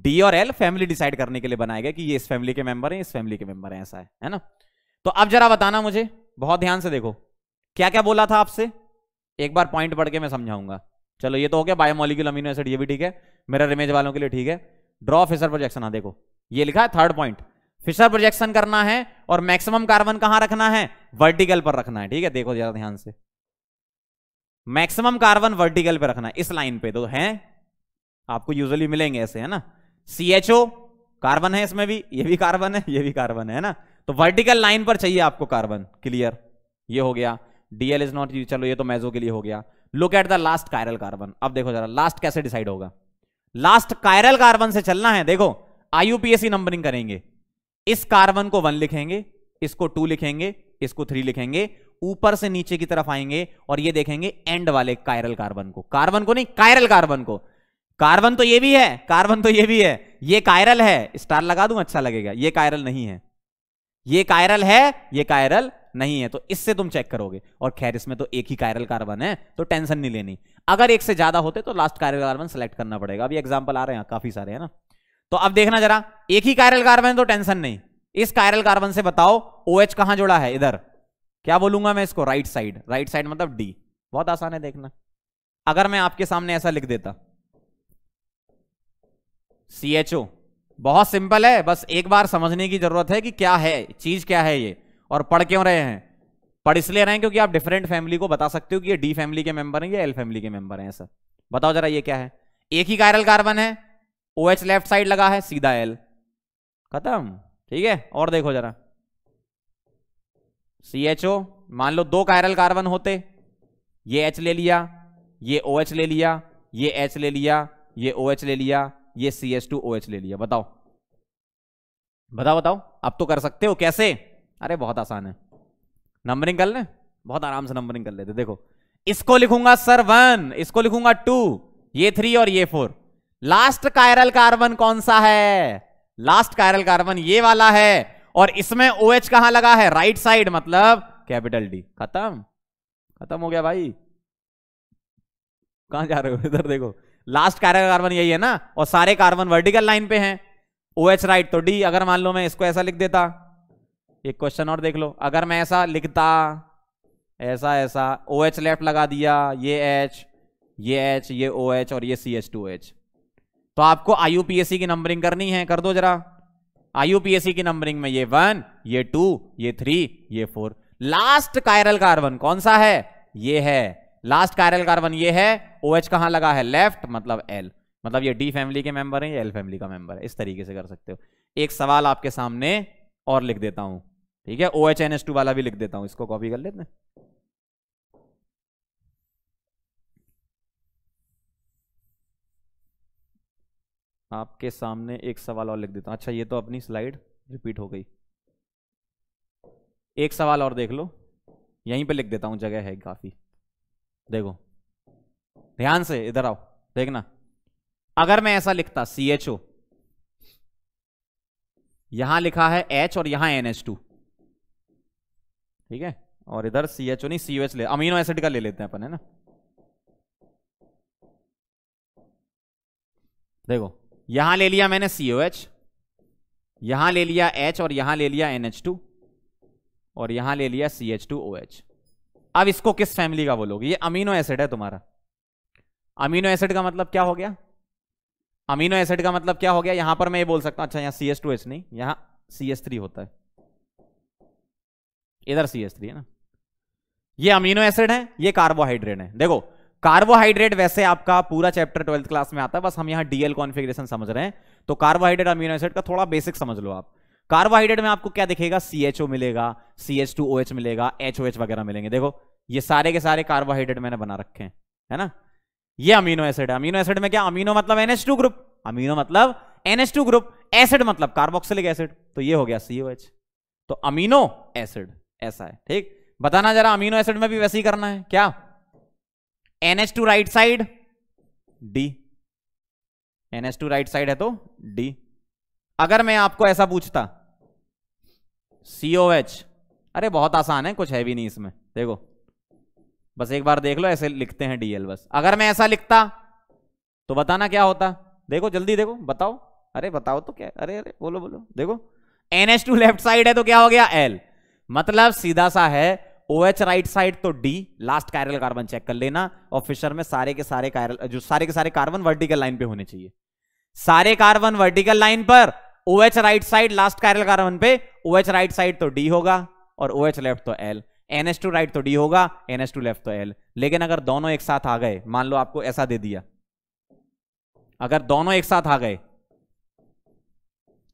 D और L फैमिली डिसाइड करने के लिए बनाए गए कि ये इस फैमिली के मेंबर हैं, इस फैमिली के मेंबर हैं, ऐसा है ना। तो अब जरा बताना मुझे, बहुत ध्यान से देखो, क्या क्या बोला था आपसे, एक बार पॉइंट पढ़ के मैं समझाऊंगा। चलो ये तो हो गया बायोमोलिक्यूल अमीनो एसिड, ये भी ठीक है, मिरर इमेज वालों के लिए ठीक है। ड्रॉ फिशर प्रोजेक्शन, हाँ देखो ये लिखा है थर्ड पॉइंट, फिशर प्रोजेक्शन करना है और मैक्सिमम कार्बन कहां रखना है? वर्टिकल पर रखना है। ठीक है, देखो जरा ध्यान से, मैक्सिमम कार्बन वर्टिकल पे रखना है, इस लाइन पे तो है, आपको यूजुअली मिलेंगे ऐसे, है ना। CHO कार्बन है इसमें भी, ये भी कार्बन है, ये भी कार्बन है ना, तो वर्टिकल लाइन पर चाहिए आपको कार्बन। क्लियर, ये हो गया। DL इज नॉट, चलो ये तो मेजो के लिए हो गया। Look at the last chiral carbon, अब देखो जरा लास्ट कैसे डिसाइड होगा। लास्ट कायरल कार्बन से चलना है, देखो IUPAC नंबरिंग करेंगे, इस कार्बन को 1 लिखेंगे, इसको 2 लिखेंगे, इसको 3 लिखेंगे, ऊपर से नीचे की तरफ आएंगे और ये देखेंगे एंड वाले कायरल कार्बन को, कार्बन को नहीं, कायरल कार्बन को। कार्बन तो ये भी है, कार्बन तो ये भी है, ये कायरल है, स्टार लगा दूं अच्छा लगेगा, ये कायरल नहीं है, ये कायरल है, ये कायरल नहीं है, तो इससे तुम चेक करोगे। और खैर इसमें तो एक ही कायरल कार्बन है तो टेंशन नहीं लेनी, अगर एक से ज्यादा होते तो लास्ट कायरल कार्बन सेलेक्ट करना पड़ेगा। अभी एग्जांपल आ रहे हैं काफी सारे, है ना। तो अब देखना जरा, एक ही कायरल कार्बन तो टेंशन नहीं, इस कायरल कार्बन से बताओ OH कहां जुड़ा है? इधर। क्या बोलूंगा मैं इसको? राइट साइड, राइट साइड मतलब D। बहुत आसान है देखना, अगर मैं आपके सामने ऐसा लिख देता CHO, बहुत सिंपल है, बस एक बार समझने की जरूरत है कि क्या है चीज, क्या है ये, और पढ़ क्यों रहे हैं? पढ़ इसलिए रहे हैं क्योंकि आप डिफरेंट फैमिली को बता सकते हो कि ये D फैमिली के मेंबर हैं या L फैमिली के मेंबर हैं, ऐसा बताओ जरा ये क्या है? एक ही कायरल कार्बन है, OH लेफ्ट साइड लगा है, सीधा L, खत्म। ठीक है, और देखो जरा CHO, मान लो 2 कायरल कार्बन होते, ये H ले लिया, ये OH ले लिया, ये H ले लिया, ये OH ले लिया, ये CH2OH ले लिया, बताओ बताओ बताओ, अब तो कर सकते हो, कैसे? अरे बहुत आसान है, नंबरिंग कर ले, बहुत आराम से नंबरिंग कर लेते। देखो इसको लिखूंगा सर 1, इसको लिखूंगा 2, ये 3 और ये 4। लास्ट कायरल कार्बन कौन सा है? लास्ट कायरल कार्बन ये वाला है, और इसमें OH कहां लगा है? राइट साइड, मतलब कैपिटल D। खत्म, खत्म हो गया भाई। कहां जा रहे हो? इधर देखो, लास्ट कायरल कार्बन यही है ना, और सारे कार्बन वर्टिकल लाइन पे हैं, OH राइट तो D। अगर मान लो मैं इसको ऐसा लिख देता, एक क्वेश्चन और देख लो, अगर मैं ऐसा लिखता, ऐसा ऐसा, OH लेफ्ट लगा दिया, ये H, ये H, ये OH और ये CH2OH, तो आपको IUPAC की नंबरिंग करनी है, कर दो जरा। IUPAC की नंबरिंग में ये 1, ये 2, ये 3, ये 4। लास्ट कायरल कार्बन कौन सा है? ये है, लास्ट कायरल कार्बन ये है, OH कहां लगा है? लेफ्ट, मतलब L, मतलब ये D फैमिली के मेंबर हैं, ये L फैमिली का मेंबर है। इस तरीके से कर सकते हो। एक सवाल आपके सामने और लिख देता हूं, ठीक है, OH NH2 वाला भी लिख देता हूं, इसको कॉपी कर लेते हैं। आपके सामने एक सवाल और लिख देता हूं। अच्छा ये तो अपनी स्लाइड रिपीट हो गई, एक सवाल और देख लो, यहीं पे लिख देता हूं, जगह है काफी। देखो ध्यान से इधर आओ, देखना, अगर मैं ऐसा लिखता CHO, यहां लिखा है H और यहां NH2, ठीक है, और इधर CHO नहीं COH ले, अमीनो एसिड का ले लेते हैं अपन, है ना। देखो यहां ले लिया मैंने COH, यहां ले लिया H और यहां ले लिया NH2 और यहां ले लिया CH2OH। अब इसको किस फैमिली का बोलोगे? ये अमीनो एसिड है तुम्हारा। अमीनो एसिड का मतलब क्या हो गया? अमीनो एसिड का मतलब क्या हो गया? यहां पर मैं ये बोल सकता हूं, अच्छा यहां CH2H नहीं, यहां CH3 होता है, इधर CH3 है ना। ये अमीनो एसिड है, ये कार्बोहाइड्रेट है। देखो कार्बोहाइड्रेट वैसे आपका पूरा चैप्टर 12th क्लास में आता है, बस हम यहां डीएल कॉन्फ़िगरेशन समझ रहे हैं। तो कार्बोहाइड्रेट अमीनो एसिड का थोड़ा बेसिक समझ लो आप। कार्बोहाइड्रेट में आपको क्या दिखेगा, CHO मिलेगा, CH2OH मिलेगा, HOH वगैरह मिलेंगे। देखो ये सारे के सारे कार्बोहाइड्रेट मैंने बना रखे हैं, है ना। ये अमीनो एसिड है। अमीनो एसिड में क्या, अमीनो मतलब NH2 ग्रुप, अमीनो मतलब NH2 ग्रुप, एसिड मतलब कार्बोक्सिलिक एसिड, तो ये हो गया COH। तो अमीनो एसिड ऐसा है, ठीक। बताना जरा, अमीनो एसिड में भी वैसे ही करना है क्या, NH2 right side D, NH2 right side है तो D। अगर मैं आपको ऐसा पूछता COH, अरे बहुत आसान है, कुछ है भी नहीं इसमें, देखो बस एक बार देख लो, ऐसे लिखते हैं DL बस। अगर मैं ऐसा लिखता तो बताना क्या होता, देखो जल्दी देखो, बताओ, अरे बताओ तो क्या, अरे अरे बोलो बोलो, देखो NH2 लेफ्ट साइड है तो क्या हो गया L, मतलब सीधा सा है। OH राइट साइड तो D, last chiral carbon check कर लेना। और फिशर में सारे के सारे कार्बन वर्टिकल लाइन पे होने चाहिए, सारे कार्बन वर्टिकल लाइन पर, OH right side last chiral carbon पे, OH राइट साइड तो D होगा और OH लेफ्ट तो L, NH2 राइट तो D होगा, NH2 लेफ्ट तो L। लेकिन अगर दोनों एक साथ आ गए, मान लो आपको ऐसा दे दिया, अगर दोनों एक साथ आ गए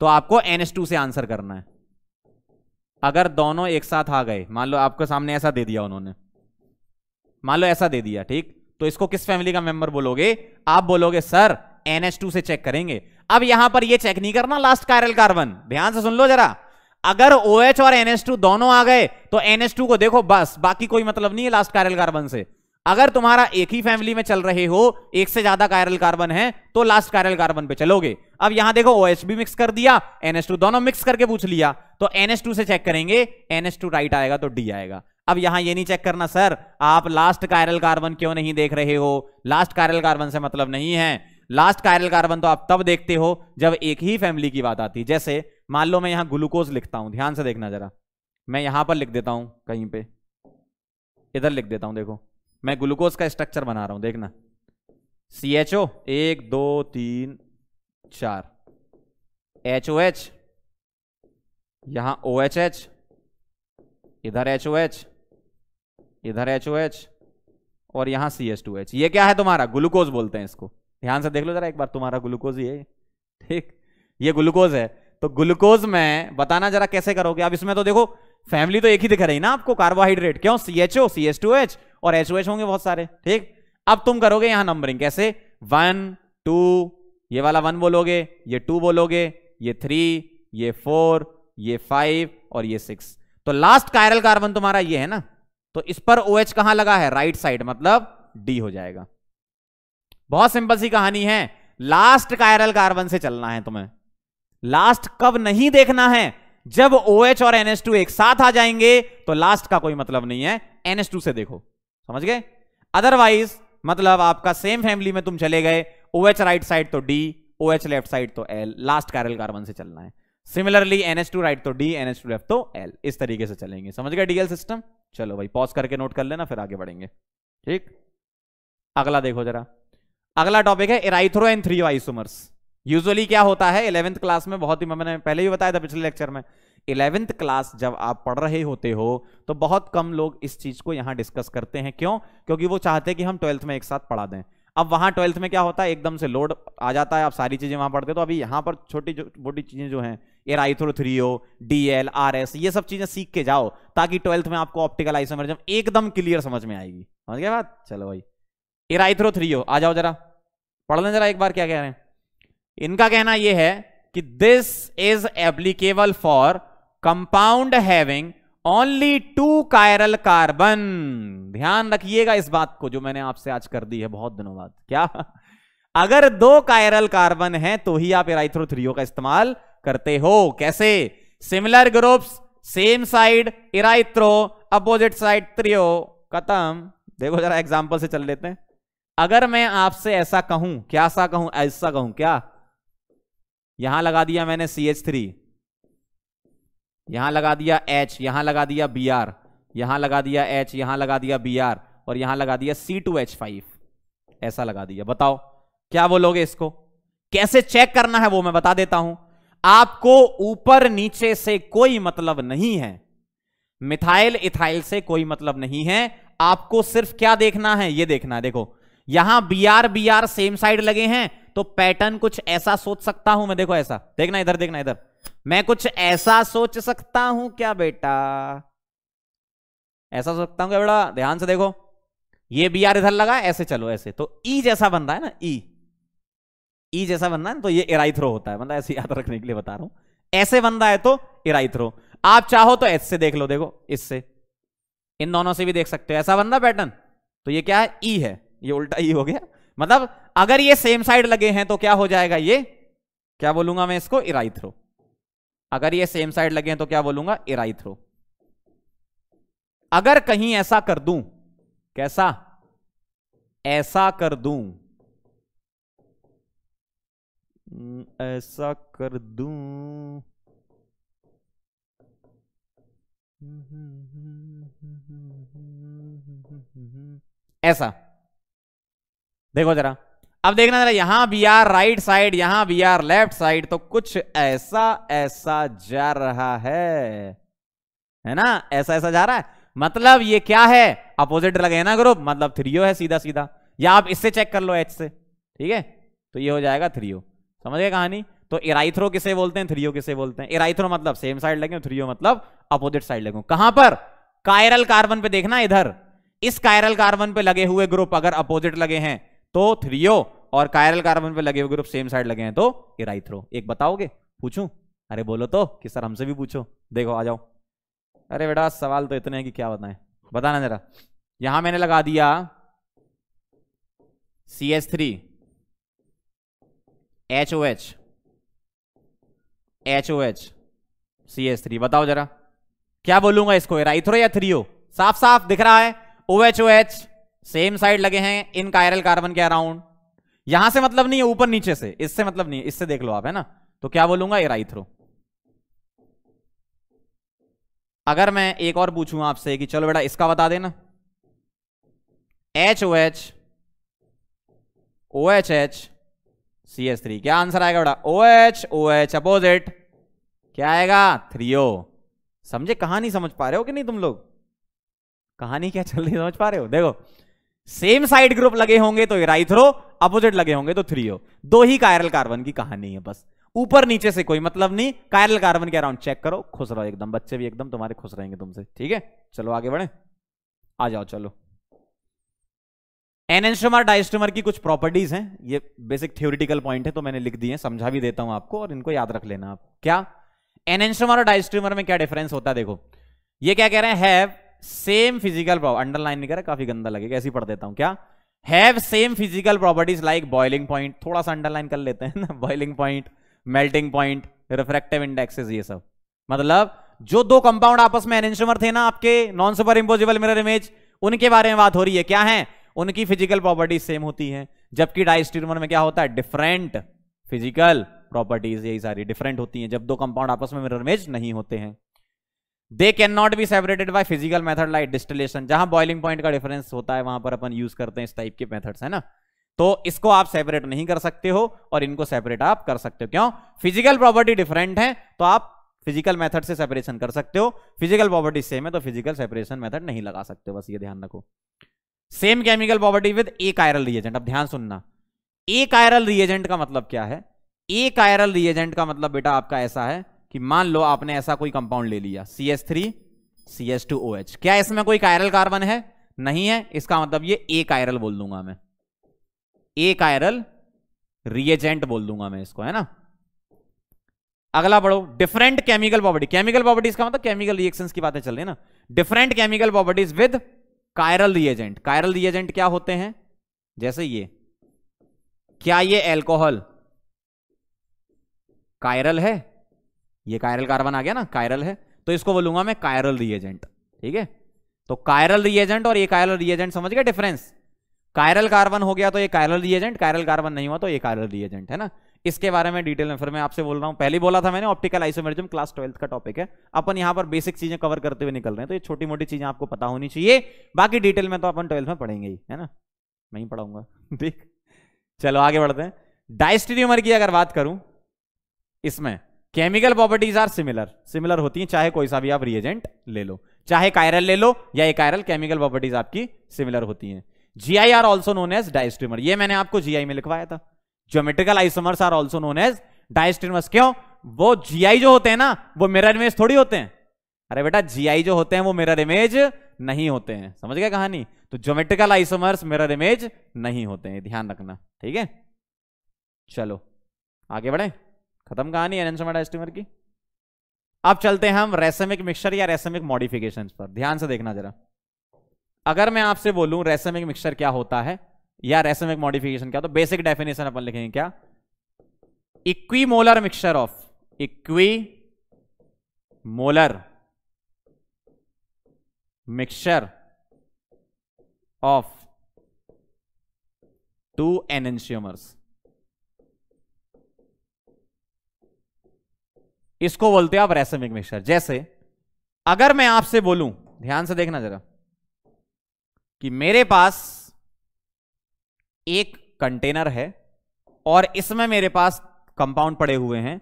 तो आपको NH2 से आंसर करना है। अगर दोनों एक साथ आ गए, मान लो आपके सामने ऐसा दे दिया उन्होंने, मान लो ऐसा दे दिया, ठीक, तो इसको किस फैमिली का मेंबर बोलोगे, आप बोलोगे सर NH2 से चेक करेंगे। अब यहां पर ये चेक नहीं करना लास्ट कायरल कार्बन, ध्यान से सुन लो जरा। अगर OH और NH2 दोनों आ गए तो NH2 को देखो बस, बाकी कोई मतलब नहीं है लास्ट कायरल कार्बन से। अगर तुम्हारा एक ही फैमिली में चल रहे हो, एक से ज्यादा कायरल कार्बन है, तो लास्ट कायरल कार्बन पे चलोगे। अब यहां देखो OH भी मिक्स कर दिया, NH2 दोनों मिक्स करके पूछ लिया, तो NH2 से चेक करेंगे, NH2 राइट आएगा तो D आएगा। अब यहां ये नहीं चेक करना सर आप लास्ट कायरल कार्बन क्यों नहीं देख रहे हो, लास्ट कायरल कार्बन से मतलब नहीं है। लास्ट कायरल कार्बन तो आप तब देखते हो जब एक ही फैमिली की बात आती। जैसे मान लो मैं यहां ग्लूकोज लिखता हूं, ध्यान से देखना जरा, मैं यहां पर लिख देता हूं कहीं पे, इधर लिख देता हूं, देखो मैं ग्लूकोज का स्ट्रक्चर बना रहा हूं, देखना CHO 1 2 3 4, HOH, यहां OHH, इधर HOH, इधर HOH और यहां CH2H। ये क्या है तुम्हारा, ग्लूकोज बोलते हैं इसको। ध्यान से देख लो जरा एक बार, तुम्हारा ग्लूकोज ही है, ठीक, ये ग्लूकोज है। तो ग्लूकोज में बताना जरा कैसे करोगे। अब इसमें तो देखो फैमिली तो एक ही दिख रही ना आपको, कार्बोहाइड्रेट, क्यों, CHO CH2H और HOH होंगे बहुत सारे, ठीक। अब तुम करोगे यहां नंबरिंग कैसे, 1 2, ये वाला 1 बोलोगे, ये 2 बोलोगे, ये 3, ये 4, ये 5 और ये 6। तो लास्ट कायरल कार्बन तुम्हारा ये है ना, तो इस पर OH कहां लगा है, राइट साइड, मतलब D हो जाएगा। बहुत सिंपल सी कहानी है, लास्ट कायरल कार्बन से चलना है तुम्हें। लास्ट कब नहीं देखना है, जब OH और NH2 एक साथ आ जाएंगे तो लास्ट का कोई मतलब नहीं है, NH2 से देखो, समझ गए। अदरवाइज मतलब आपका सेम फैमिली में तुम चले गए, OH राइट साइड तो D, OH लेफ्ट साइड तो L, लास्ट कायरल कार्बन से चलना है। सिमिलरली NH2 राइट तो D, NH2 लेफ्ट तो L, इस तरीके से चलेंगे, समझ गए DL सिस्टम। चलो भाई पॉज करके नोट कर लेना, फिर आगे बढ़ेंगे, ठीक। अगला देखो जरा, अगला टॉपिक है एराइथ्रो एंड थ्री आइसोमर्स। यूजुअली क्या होता है 11th क्लास में, बहुत ही मैंने पहले भी बताया था पिछले लेक्चर में, 11th क्लास जब आप पढ़ रहे होते हो तो बहुत कम लोग इस चीज को यहां डिस्कस करते हैं। क्यों, क्योंकि वो चाहते हैं कि हम 12th में एक साथ पढ़ा दें। अब वहां 12th में क्या होता है, एकदम से लोड आ जाता है, आप सारी चीजें वहां पढ़ते हो। तो अभी यहां पर छोटी छोटी चीजें जो हैं, एराइथ्रो थ्रियो, DL, RS, ये सब चीजें सीख के जाओ, ताकि 12th में आपको ऑप्टिकल आइसोमरिज्म एकदम क्लियर समझ में आएगी। समझ गए बात। चलो भाई एराइथ्रो थ्रियो आ जाओ जरा, पढ़ लें जरा एक बार क्या कह रहे हैं। इनका कहना यह है कि this is applicable for compound having only 2 chiral carbon. ध्यान रखिएगा इस बात को, जो मैंने आपसे आज कर दी है बहुत दिनों बाद। क्या, अगर 2 कायरल कार्बन है तो ही आप एराइथ्रो थ्रियो का इस्तेमाल करते हो। कैसे, similar groups, same side erythro, opposite side threo, खत्म। देखो जरा एग्जांपल से चल लेते हैं। अगर मैं आपसे ऐसा कहूं, क्या सा कहूं, ऐसा कहूं, क्या, यहां लगा दिया मैंने CH3, यहां लगा दिया H, यहां लगा दिया Br, यहां लगा दिया H, यहां लगा दिया Br और यहां लगा दिया C2H5, ऐसा लगा दिया। बताओ क्या बोलोगे इसको। कैसे चेक करना है वो मैं बता देता हूं। आपको ऊपर नीचे से कोई मतलब नहीं है, मिथाइल इथाइल से कोई मतलब नहीं है। आपको सिर्फ क्या देखना है, ये देखना है। देखो यहां बी आर सेम साइड लगे हैं, तो पैटर्न कुछ ऐसा सोच सकता हूं मैं। देखो ऐसा देखना, इधर देखना, इधर मैं कुछ ऐसा सोच सकता हूं क्या बेटा, ऐसा सोच सकता हूं क्या बेटा? ध्यान से देखो, ये बी आर इधर लगा, ऐसे चलो ऐसे, तो ई जैसा बन रहा है ना, ई जैसा बन रहा है ना, तो ये इराइथ्रो होता है। मतलब ऐसे याद रखने के लिए बता रहा हूं, ऐसे बन रहा है तो इराइथ्रो। आप चाहो तो एच से देख लो, देखो इससे, इन दोनों से भी देख सकते हो, ऐसा बन रहा पैटर्न, तो ये क्या है, ई है, ये उल्टा ई हो गया। मतलब अगर ये सेम साइड लगे हैं तो क्या हो जाएगा, ये क्या बोलूंगा मैं इसको, इराइथ्रो। अगर ये सेम साइड लगे हैं तो क्या बोलूंगा, इराइथ्रो। अगर कहीं ऐसा कर दूं, कैसा, ऐसा कर दूं, ऐसा कर दूं, ऐसा देखो जरा, अब देखना जरा, यहां बी आर राइट साइड, यहां बी आर लेफ्ट साइड, तो कुछ ऐसा ऐसा जा रहा है ना, ऐसा ऐसा जा रहा है। मतलब ये क्या है, अपोजिट लगे हैं ना ग्रुप, मतलब थ्रियो है सीधा सीधा। या आप इससे चेक कर लो एच से, ठीक है, तो ये हो जाएगा थ्रियो। समझ गए कहानी? तो इराइथ्रो किसे बोलते हैं, थ्रियो किसे बोलते हैं? इराइथ्रो मतलब सेम साइड लगे, थ्रियो मतलब अपोजिट साइड लगे। कहां पर, कायरल कार्बन पे देखना, इधर इस कायरल कार्बन पे लगे हुए ग्रुप अगर अपोजिट लगे हैं तो थ्रियो, और कायरल कार्बन पे लगे हुए ग्रुप सेम साइड लगे हैं तो इराइथ्रो। एक बताओगे, पूछूं? अरे बोलो तो कि सर हमसे भी पूछो। देखो आ जाओ। अरे बेटा सवाल तो इतने हैं कि क्या बताएं, बताना जरा। यहां मैंने लगा दिया CH3 HOH HOH CH3, बताओ जरा क्या बोलूंगा इसको, इराइथ्रो या थ्रियो? साफ साफ दिख रहा है, OH सेम साइड लगे हैं इन कायरल कार्बन के अराउंड। यहां से मतलब नहीं है, ऊपर नीचे से, इससे मतलब नहीं है, इससे देख लो आप, है ना, तो क्या बोलूंगा, इराइथ्रो। अगर मैं एक और पूछूं आपसे कि चलो बेटा इसका बता देना, HOH OHH CH3, क्या आंसर आएगा बेटा, OH अपोजिट, क्या आएगा, थ्रियो। समझे कहानी? समझ पा रहे हो कि नहीं तुम लोग? कहानी क्या चल रही, समझ पा रहे हो? देखो सेम साइड ग्रुप लगे होंगे तो इराइथ्रो, अपोजिट लगे होंगे तो थ्रियो। दो ही कायरल कार्बन की कहानी है बस, ऊपर नीचे से कोई मतलब नहीं। कायरल कार्बन के अराउंड चेक करो, खुश रहो एकदम, बच्चे भी एकदम तुम्हारे खुश रहेंगे तुमसे, ठीक है। चलो आगे बढ़े, आ जाओ चलो। एनेंस्टोमर डायस्टोमर की कुछ प्रॉपर्टीज हैं, ये बेसिक थ्योरेटिकल पॉइंट है तो मैंने लिख दिए हैं, समझा भी देता हूं आपको, और इनको याद रख लेना आप। क्या एनेंस्टोमर और डायस्टोमर में क्या डिफरेंस होता है? देखो ये क्या कह रहे हैं, हैव सेम फिजिकल, अंडरलाइन नहीं कह रहा, काफी गंदा लगेगा, ऐसे ही पढ़ देता हूं। क्या, have same physical properties like boiling point, थोड़ा सा अंडरलाइन कर लेते हैं ना, boiling point, melting point, refractive indexes, ये सब। मतलब जो दो कंपाउंड आपस में एनेंस्टोमर थे ना आपके, non superimposable mirror image, उनके बारे में बात हो रही है। क्या है, उनकी फिजिकल प्रॉपर्टीज सेम होती हैं, जबकि डायस्टेरोमर में क्या होता है, डिफरेंट फिजिकल प्रॉपर्टीज, यही सारी डिफरेंट होती हैं जब दो कंपाउंड आपस में मिरर इमेज नहीं होते हैं। They can not be separated by physical method like distillation, जहां बॉइलिंग पॉइंट का डिफरेंस होता है वहां पर अपन यूज करते हैं इस टाइप के मेथड्स, है ना। तो इसको आप सेपरेट नहीं कर सकते हो और इनको सेपरेट आप कर सकते हो। क्यों? फिजिकल प्रॉपर्टी डिफरेंट है तो आप फिजिकल मेथड से सेपरेशन कर सकते हो, फिजिकल प्रॉपर्टी सेम है तो फिजिकल सेपरेशन मेथड नहीं लगा सकते, बस ये ध्यान रखो। Same chemical property with A chiral reagent. अब ध्यान सुनना, ए कायरल रिएजेंट का मतलब क्या है? ए कायरल रिएजेंट का मतलब बेटा आपका ऐसा है कि मान लो आपने ऐसा कोई कंपाउंड ले लिया, CH3 CH2OH, क्या इसमें कोई कायरल कार्बन है? नहीं है, इसका मतलब ये ए कायरल बोल दूंगा मैं, ए कायरल रिएजेंट बोल दूंगा मैं इसको, है ना। अगला पढ़ो, different chemical property. Chemical properties का मतलब केमिकल रिएक्शंस की बातें चल रही है ना। Different chemical properties with chiral reagent. Chiral reagent क्या होते हैं? जैसे ये, क्या ये एल्कोहल कायरल है? ये कायरल कार्बन आ गया ना, कायरल है, तो इसको बोलूंगा मैं कायरल रिएजेंट, ठीक है। तो कायरल रिएजेंट और ये कायरल रिएजेंट, समझ गए डिफरेंस? कायरल कार्बन हो गया तो ये कायरल रिएजेंट, कायरल कार्बन नहीं हुआ तो ये कायरल रिएजेंट, है ना। इसके बारे में डिटेल में फिर मैं आपसे बोल रहा हूं, पहले बोला था मैंने, ऑप्टिकल आइसोमेरिज्म क्लास 12th का टॉपिक है, अपन यहां पर बेसिक चीजें कवर करते हुए निकल रहे हैं, तो ये छोटी मोटी चीजें आपको पता होनी चाहिए, बाकी डिटेल में तो अपन 12th में पढ़ेंगे ही, है ना, मैं ही पढ़ाऊंगा ठीक। चलो आगे बढ़ते हैं। डायस्टेरियोमर की अगर बात करूं, इसमें chemical properties are similar, similar होती हैं चाहे कोई सा भी आप रिएजेंट ले लो। चाहे कायरल ले लो या ये कायरल, केमिकल प्रॉपर्टीज आपकी सिमिलर होती हैं। GI are also known as diastereomer, ये मैंने आपको जीआई में लिखवाया था। Geometrical isomers are also known as diastereomers. क्यों? वो जीआई जो होते हैं ना वो मिरर इमेज थोड़ी होते हैं। अरे बेटा जीआई जो होते हैं वो मिरर इमेज नहीं होते हैं, समझ गए कहानी? तो ज्योमेट्रिकल आइसोमर्स मिरर इमेज नहीं होते हैं, ध्यान रखना, ठीक है। चलो आगे बढ़े, खत्म कहानी एनेंटियोमर डायस्ट्रीमर की। अब चलते हैं हम रेसमिक मिक्सचर या रेसमिक मॉडिफिकेशंस पर। ध्यान से देखना जरा, अगर मैं आपसे बोलूं रेसमिक मिक्सचर क्या होता है या रेसमिक मॉडिफिकेशन क्या, तो बेसिक डेफिनेशन अपन लिखेंगे क्या? Equimolar mixture of, equimolar mixture of two enantiomers, इसको बोलते हैं आप रेसमिक मिक्सचर। जैसे अगर मैं आपसे बोलूं, ध्यान से देखना जरा, कि मेरे पास एक कंटेनर है और इसमें मेरे पास कंपाउंड पड़े हुए हैं,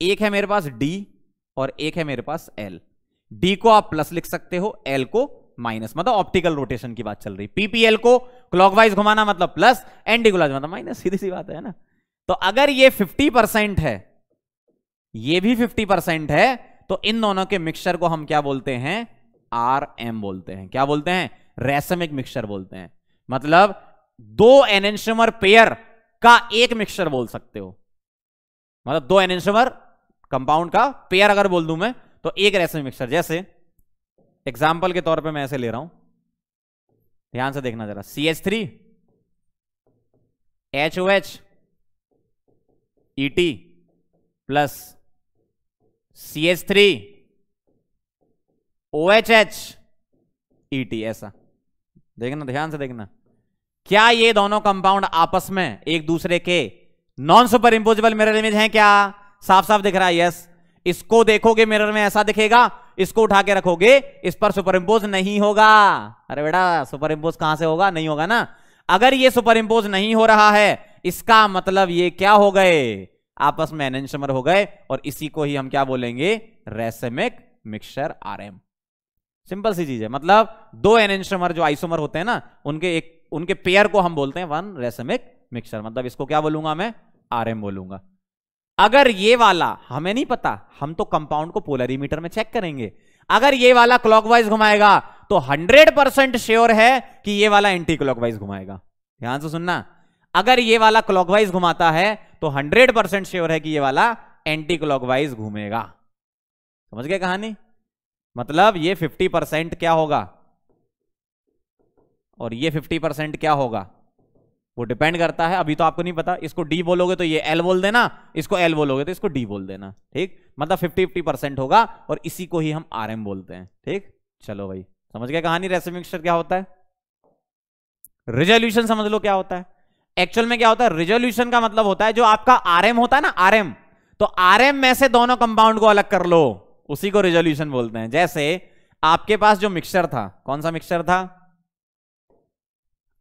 एक है मेरे पास डी और एक है मेरे पास एल। डी को आप प्लस लिख सकते हो, एल को माइनस, मतलब ऑप्टिकल रोटेशन की बात चल रही। पीपीएल को क्लॉकवाइज घुमाना मतलब प्लस, एंटी क्लॉकवाइज मतलब माइनस, सीधी सी बात है ना। तो अगर ये 50% है, ये भी 50% है, तो इन दोनों के मिक्सचर को हम क्या बोलते हैं? आरएम बोलते हैं। क्या बोलते हैं? रेसमिक मिक्सचर बोलते हैं। मतलब दो एनेंटियोमर पेयर का एक मिक्सचर बोल सकते हो, मतलब दो एनेंटियोमर कंपाउंड का पेयर अगर बोल दूं मैं तो एक रेसमिक मिक्सचर। जैसे एग्जांपल के तौर पे मैं ऐसे ले रहा हूं, ध्यान से देखना जरा, CH3 HOH ET plus CH3 OHH ET, ऐसा देखना, ध्यान से देखना। क्या ये दोनों कंपाउंड आपस में एक दूसरे के नॉन सुपर इंपोजेबल मिरर इमेज हैं? क्या साफ साफ दिख रहा है? यस। इसको देखोगे मिरर में ऐसा दिखेगा, इसको उठा के रखोगे इस पर सुपर इंपोज नहीं होगा। अरे बेटा सुपर इंपोज कहां से होगा? नहीं होगा ना। अगर ये सुपर इंपोज नहीं हो रहा है, इसका मतलब ये क्या हो गए? आपस में एनेंटियोमर हो गए, और इसी को ही हम क्या बोलेंगे? Racemic mixture RM. सिंपल सी चीज है। मतलब दो एनेंटियोमर जो आइसोमर होते हैं ना, उनके पेयर को हम बोलते हैं वन रेसमिक मिक्सचर। मतलब इसको क्या बोलूंगा मैं? आरएम बोलूंगा। अगर ये वाला, हमें नहीं पता, हम तो कंपाउंड को पोलरीमीटर में चेक करेंगे, अगर ये वाला क्लॉकवाइज घुमाएगा तो 100% श्योर है कि ये वाला एंटी क्लॉकवाइज घुमाएगा। ध्यान से सुनना, अगर ये वाला क्लॉकवाइज घुमाता है तो 100% श्योर है कि ये वाला एंटी क्लॉकवाइज घूमेगा। समझ गए कहानी? मतलब ये 50% क्या होगा और ये 50% क्या होगा, वो डिपेंड करता है। अभी तो आपको नहीं पता, इसको डी बोलोगे तो ये एल बोल देना, इसको एल बोलोगे तो इसको डी बोल देना, ठीक। मतलब 50-50% होगा, और इसी को ही हम आरएम बोलते हैं, ठीक। चलो भाई, समझ गए कहानी रेसमिक मिक्सचर क्या होता है। रिजोल्यूशन समझ लो क्या होता है। एक्चुअल में क्या होता है, रिजोल्यूशन का मतलब होता है जो आपका आरएम होता है ना, आरएम, तो आरएम में से दोनों कंपाउंड को अलग कर लो, उसी को रिजोल्यूशन बोलते हैं। जैसे आपके पास जो मिक्सचर था, कौन सा मिक्सचर था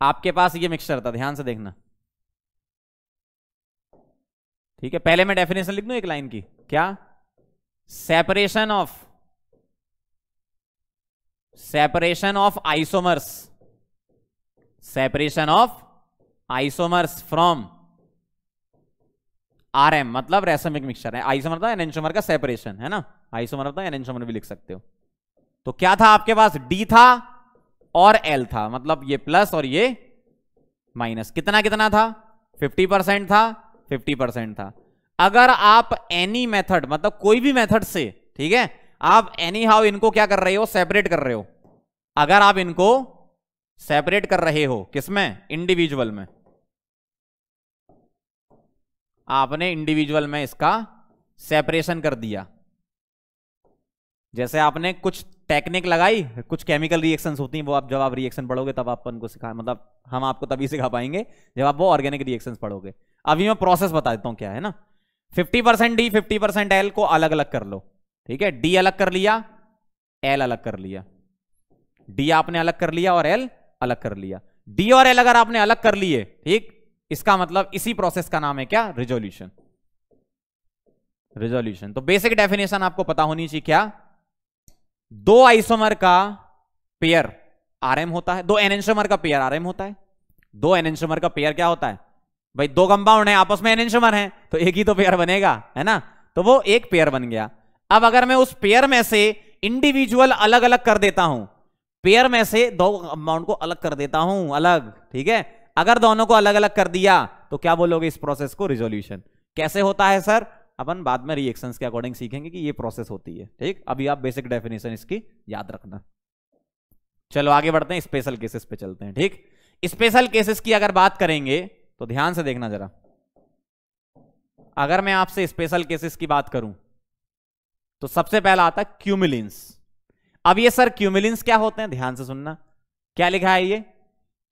आपके पास? ये मिक्सचर था, ध्यान से देखना, ठीक है। पहले मैं डेफिनेशन लिख दूं एक लाइन की, क्या? Separation of isomers, separation of isomers from RM, मतलब रेसमिक मिक्सचर है। आइसोमर था एनेंटियोमर का सेपरेशन, है ना, आइसोमर था एनेंटियोमर भी लिख सकते हो। तो क्या था आपके पास? डी था और एल था, मतलब ये प्लस और ये माइनस। कितना कितना था? 50% था, 50% था। अगर आप एनी मेथड, मतलब कोई भी मेथड से, ठीक है, आप एनी हाउ इनको क्या कर रहे हो? सेपरेट कर रहे हो। अगर आप इनको सेपरेट कर रहे हो, किसमें? इंडिविजुअल में। आपने इंडिविजुअल में इसका सेपरेशन कर दिया। जैसे आपने कुछ टेक्निक लगाई, कुछ केमिकल रिएक्शंस होती हैं, वो आप जब आप रिएक्शन पढ़ोगे तब अपन को सिखा, मतलब हम आपको तभी सिखा पाएंगे जब आप वो ऑर्गेनिक रिएक्शंस पढ़ोगे। अभी मैं प्रोसेस बता देता हूं क्या है ना। 50% डी 50% एल को अलग अलग कर लो, ठीक है। डी अलग कर लिया, एल अलग कर लिया, डी आपने अलग कर लिया और एल अलग कर लिया। डी और एल अगर आपने अलग कर लिए, ठीक, इसका मतलब इसी प्रोसेस का नाम है क्या? रिजोल्यूशन। रिजोल्यूशन। तो बेसिक डेफिनेशन आपको पता होनी चाहिए, क्या? दो आइसोमर का पेयर आरएम होता है, दो एनेंटियोमर का पेयर आरएम होता है। दो एनेंटियोमर का पेयर क्या होता है भाई, दो कंपाउंड है आपस में एनेंटियोमर है तो एक ही तो पेयर बनेगा, है ना, तो वो एक पेयर बन गया। अब अगर मैं उस पेयर में से इंडिविजुअल अलग अलग कर देता हूं, पेयर में से दो कंपाउंड को अलग कर देता हूं अलग, ठीक है, अगर दोनों को अलग अलग कर दिया तो क्या बोलोगे इस प्रोसेस को, रिजोल्यूशन। कैसे होता है सर, अपन बाद में रिएक्शंस के अकॉर्डिंग सीखेंगे कि ये प्रोसेस होती है, ठीक। अभी आप बेसिक डेफिनेशन इसकी याद रखना। चलो आगे बढ़ते हैं, स्पेशल केसेस पे चलते हैं, ठीक। स्पेशल केसेस की अगर बात करेंगे तो ध्यान से देखना जरा। अगर मैं आपसे स्पेशल केसेस की बात करूं तो सबसे पहला आता है क्यूमुलेंस। अब ये सर क्यूमुलेंस क्या होते हैं, ध्यान से सुनना, क्या लिखा है ये,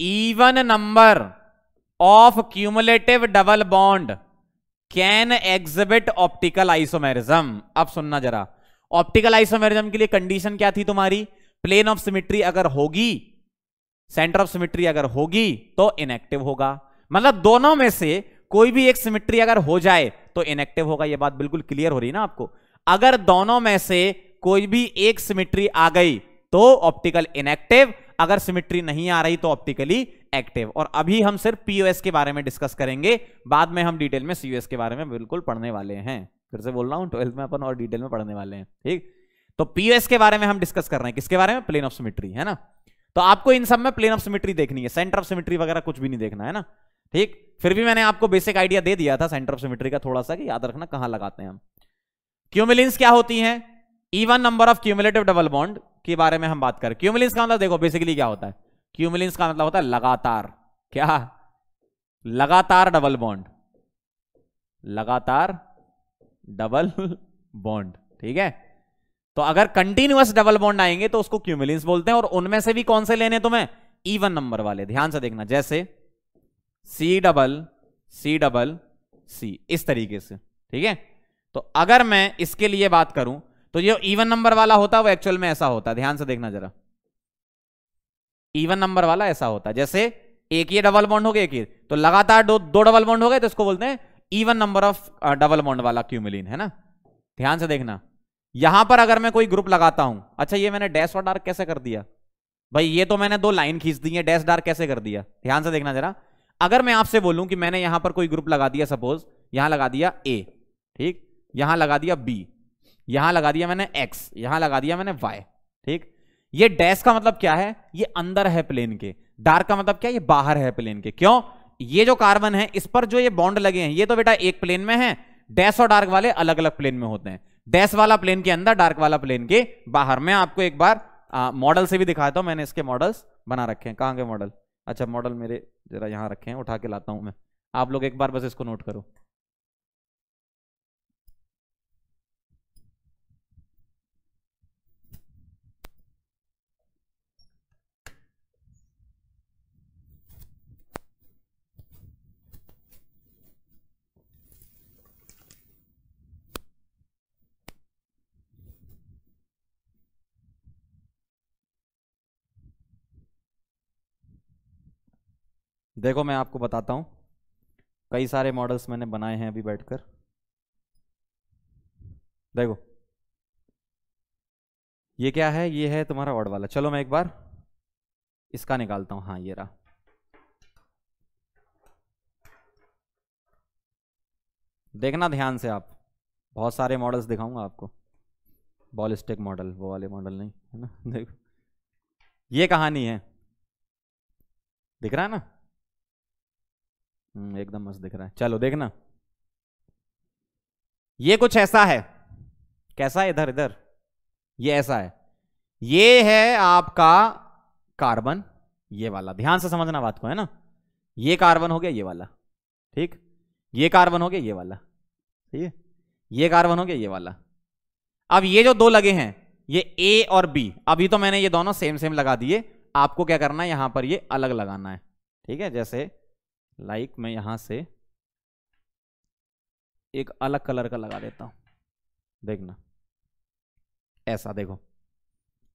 even number of cumulative double bond can exhibit optical isomerism. अब सुनना जरा, ऑप्टिकल आइसोमेरिज्म के लिए कंडीशन क्या थी तुम्हारी, प्लेन ऑफ सिमेट्री अगर होगी, सेंटर ऑफ सिमेट्री अगर होगी तो इनएक्टिव होगा। मतलब दोनों में से कोई भी एक सिमेट्री अगर हो जाए तो इनएक्टिव होगा। यह बात बिल्कुल क्लियर हो रही है ना आपको। अगर दोनों में से कोई भी एक सिमेट्री आ गई तो ऑप्टिकल इनएक्टिव, अगर सिमेट्री नहीं आ रही तो ऑप्टिकली एक्टिव। और अभी हम सिर्फ पीओएस के बारे में डिस्कस करेंगे, बाद में हम डिटेल में सीयूएस के बारे में बिल्कुल पढ़ने वाले हैं। फिर से बोल रहा हूं, 12th में अपन और डिटेल में पढ़ने वाले हैं, ठीक। तो पीओएस के बारे में हम डिस्कस कर रहे हैं, किसके बारे में, प्लेन ऑफ सिमेट्री, है ना। तो आपको इन सब में प्लेन ऑफ सिमेट्री देखनी है, सेंटर ऑफ सिमेट्री वगैरह कुछ भी नहीं देखना है ना, ठीक। फिर भी मैंने आपको बेसिक आइडिया दे दिया था सेंटर ऑफ सिमेट्री का थोड़ा सा, कि याद रखना कहां लगाते हैं हम। क्यूमुलेंस क्या होती है, even number of cumulative double bond के बारे में हम बात करें। क्यूमुलेंस का मतलब देखो बेसिकली क्या होता है, क्यूमुलेंस का मतलब होता है लगातार, क्या, लगातार डबल बॉन्ड, लगातार डबल बॉन्ड, ठीक है। तो अगर कंटिन्यूअस डबल बॉन्ड आएंगे तो उसको क्यूमुलेंस बोलते हैं। और उनमें से भी कौन से लेने तुम्हें, इवन नंबर वाले, ध्यान से देखना, जैसे सी डबल सी, इस तरीके से, ठीक है। तो अगर मैं इसके लिए बात करूं तो ये इवन नंबर वाला होता है वो एक्चुअल में ऐसा होता है, ध्यान से देखना जरा, इवन नंबर वाला ऐसा होता है। जैसे एक ये डबल बॉन्ड हो गया, एक ही, तो लगातार दो डबल बॉन्ड हो गए तो इसको बोलते हैं even number of double bond वाला क्यूमुलिन, है ना। ध्यान से देखना, यहां पर अगर मैं कोई ग्रुप लगाता हूं, अच्छा ये मैंने डैश और डार्क कैसे कर दिया भाई, ये तो मैंने दो लाइन खींच दी है, डैश डार्क कैसे कर दिया, ध्यान से देखना जरा। अगर मैं आपसे बोलूं कि मैंने यहां पर कोई ग्रुप लगा दिया, सपोज यहां लगा दिया ए, ठीक, यहां लगा दिया बी, यहां लगा दिया मैंने एक्स, यहां लगा दिया मैंने वाई, ठीक। ये डैश का मतलब क्या है, ये अंदर है प्लेन के, डार्क का मतलब क्या, ये बाहर है प्लेन के। क्यों, ये जो कार्बन है इस पर जो ये बॉन्ड लगे हैं ये तो बेटा एक प्लेन में है, डैश और डार्क वाले अलग अलग प्लेन में होते हैं। डैश वाला प्लेन के अंदर, डार्क वाला प्लेन के बाहर। मैं आपको एक बार मॉडल से भी दिखाता हूं, मैंने इसके मॉडल्स बना रखे हैं। कहां के मॉडल, अच्छा मॉडल मेरे जरा यहां रखे हैं, उठा के लाता हूं मैं, आप लोग एक बार बस इसको नोट करो। देखो मैं आपको बताता हूं, कई सारे मॉडल्स मैंने बनाए हैं अभी बैठकर। देखो ये क्या है, ये है तुम्हारा ऑड वाला। चलो मैं एक बार इसका निकालता हूं, हाँ ये रहा। देखना ध्यान से आप, बहुत सारे मॉडल्स दिखाऊंगा आपको, बॉलिस्टिक मॉडल, वो वाले मॉडल नहीं, है ना। देखो ये कहानी है, दिख रहा है ना, एकदम मस्त दिख रहा है। चलो देखना, ये कुछ ऐसा है, कैसा है, इधर इधर, ये ऐसा है, ये है आपका कार्बन, ये वाला, ध्यान से समझना बात को, है ना। ये कार्बन हो गया ये वाला, ठीक, ये कार्बन हो गया ये वाला, ठीक है, ये कार्बन हो गया ये वाला। अब ये जो दो लगे हैं ये ए और बी, अभी तो मैंने ये दोनों सेम सेम लगा दिए, आपको क्या करना है यहां पर ये अलग लगाना है, ठीक है। जैसे लाइक मैं यहां से एक अलग कलर का लगा देता हूं, देखना ऐसा। देखो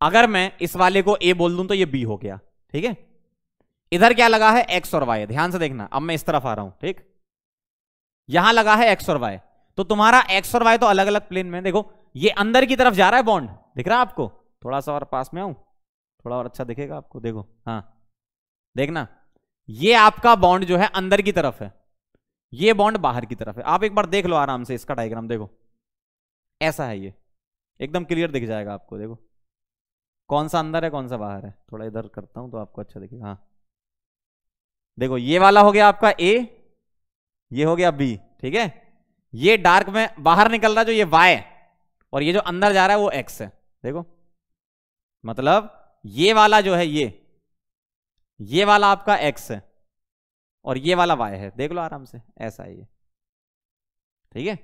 अगर मैं इस वाले को ए बोल दूं तो ये बी हो गया, ठीक है। इधर क्या लगा है, एक्स और वाई, ध्यान से देखना। अब मैं इस तरफ आ रहा हूं, ठीक, यहां लगा है एक्स और वाई, तो तुम्हारा एक्स और वाई तो अलग अलग प्लेन में। देखो ये अंदर की तरफ जा रहा है बॉन्ड, दिख रहा है आपको, थोड़ा सा और पास में आऊं, थोड़ा और अच्छा दिखेगा आपको, देखो। हाँ देखना, ये आपका बॉन्ड जो है अंदर की तरफ है, ये बॉन्ड बाहर की तरफ है। आप एक बार देख लो आराम से इसका डायग्राम, देखो ऐसा है, ये एकदम क्लियर दिख जाएगा आपको। देखो कौन सा अंदर है कौन सा बाहर है, थोड़ा इधर करता हूं तो आपको अच्छा दिखेगा। हाँ देखो, ये वाला हो गया आपका ए, ये हो गया बी, ठीक है। ये डार्क में बाहर निकल रहा जो ये वाई, और ये जो अंदर जा रहा है वो एक्स है। देखो मतलब ये वाला जो है, ये वाला आपका एक्स है और ये वाला वाई है, देख लो आराम से, ऐसा है ये, ठीक है।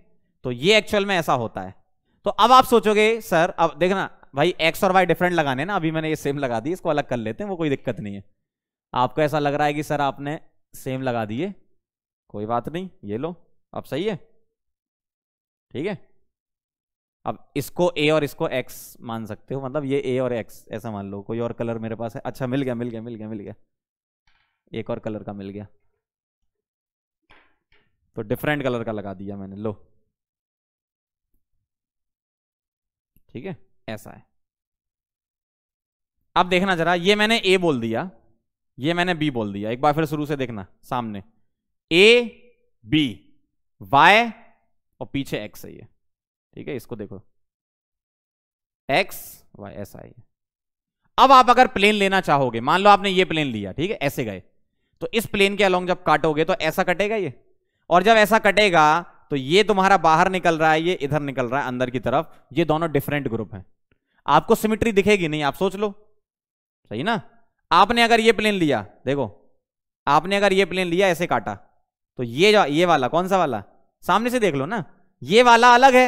तो ये एक्चुअल में ऐसा होता है। तो अब आप सोचोगे सर, अब देखना भाई एक्स और वाई डिफरेंट लगाने ना, अभी मैंने ये सेम लगा दी, इसको अलग कर लेते हैं, वो कोई दिक्कत नहीं है। आपको ऐसा लग रहा है कि सर आपने सेम लगा दिए, कोई बात नहीं, ये लो अब सही है, ठीक है। अब इसको ए और इसको एक्स मान सकते हो, मतलब ये ए और एक्स ऐसा मान लो। कोई और कलर मेरे पास है, अच्छा मिल गया, एक और कलर का मिल गया, तो डिफरेंट कलर का लगा दिया मैंने, लो ठीक है, ऐसा है। अब देखना जरा, ये मैंने ए बोल दिया, ये मैंने बी बोल दिया, एक बार फिर शुरू से देखना, सामने ए बी वाई और पीछे एक्स है ये, ठीक है। इसको देखो एक्स वाई, ऐसा है ये। अब आप अगर प्लेन लेना चाहोगे, मान लो आपने ये प्लेन लिया, ठीक है, ऐसे गए, तो इस प्लेन के अलोंग जब काटोगे तो ऐसा कटेगा ये, और जब ऐसा कटेगा तो ये तुम्हारा बाहर निकल रहा है, ये इधर निकल रहा है अंदर की तरफ, ये दोनों डिफरेंट ग्रुप हैं। आपको सिमेट्री दिखेगी नहीं, आप सोच लो, सही ना। आपने अगर ये प्लेन लिया, देखो आपने अगर ये प्लेन लिया, ऐसे काटा, तो ये वाला कौन सा वाला, सामने से देख लो ना, ये वाला अलग है,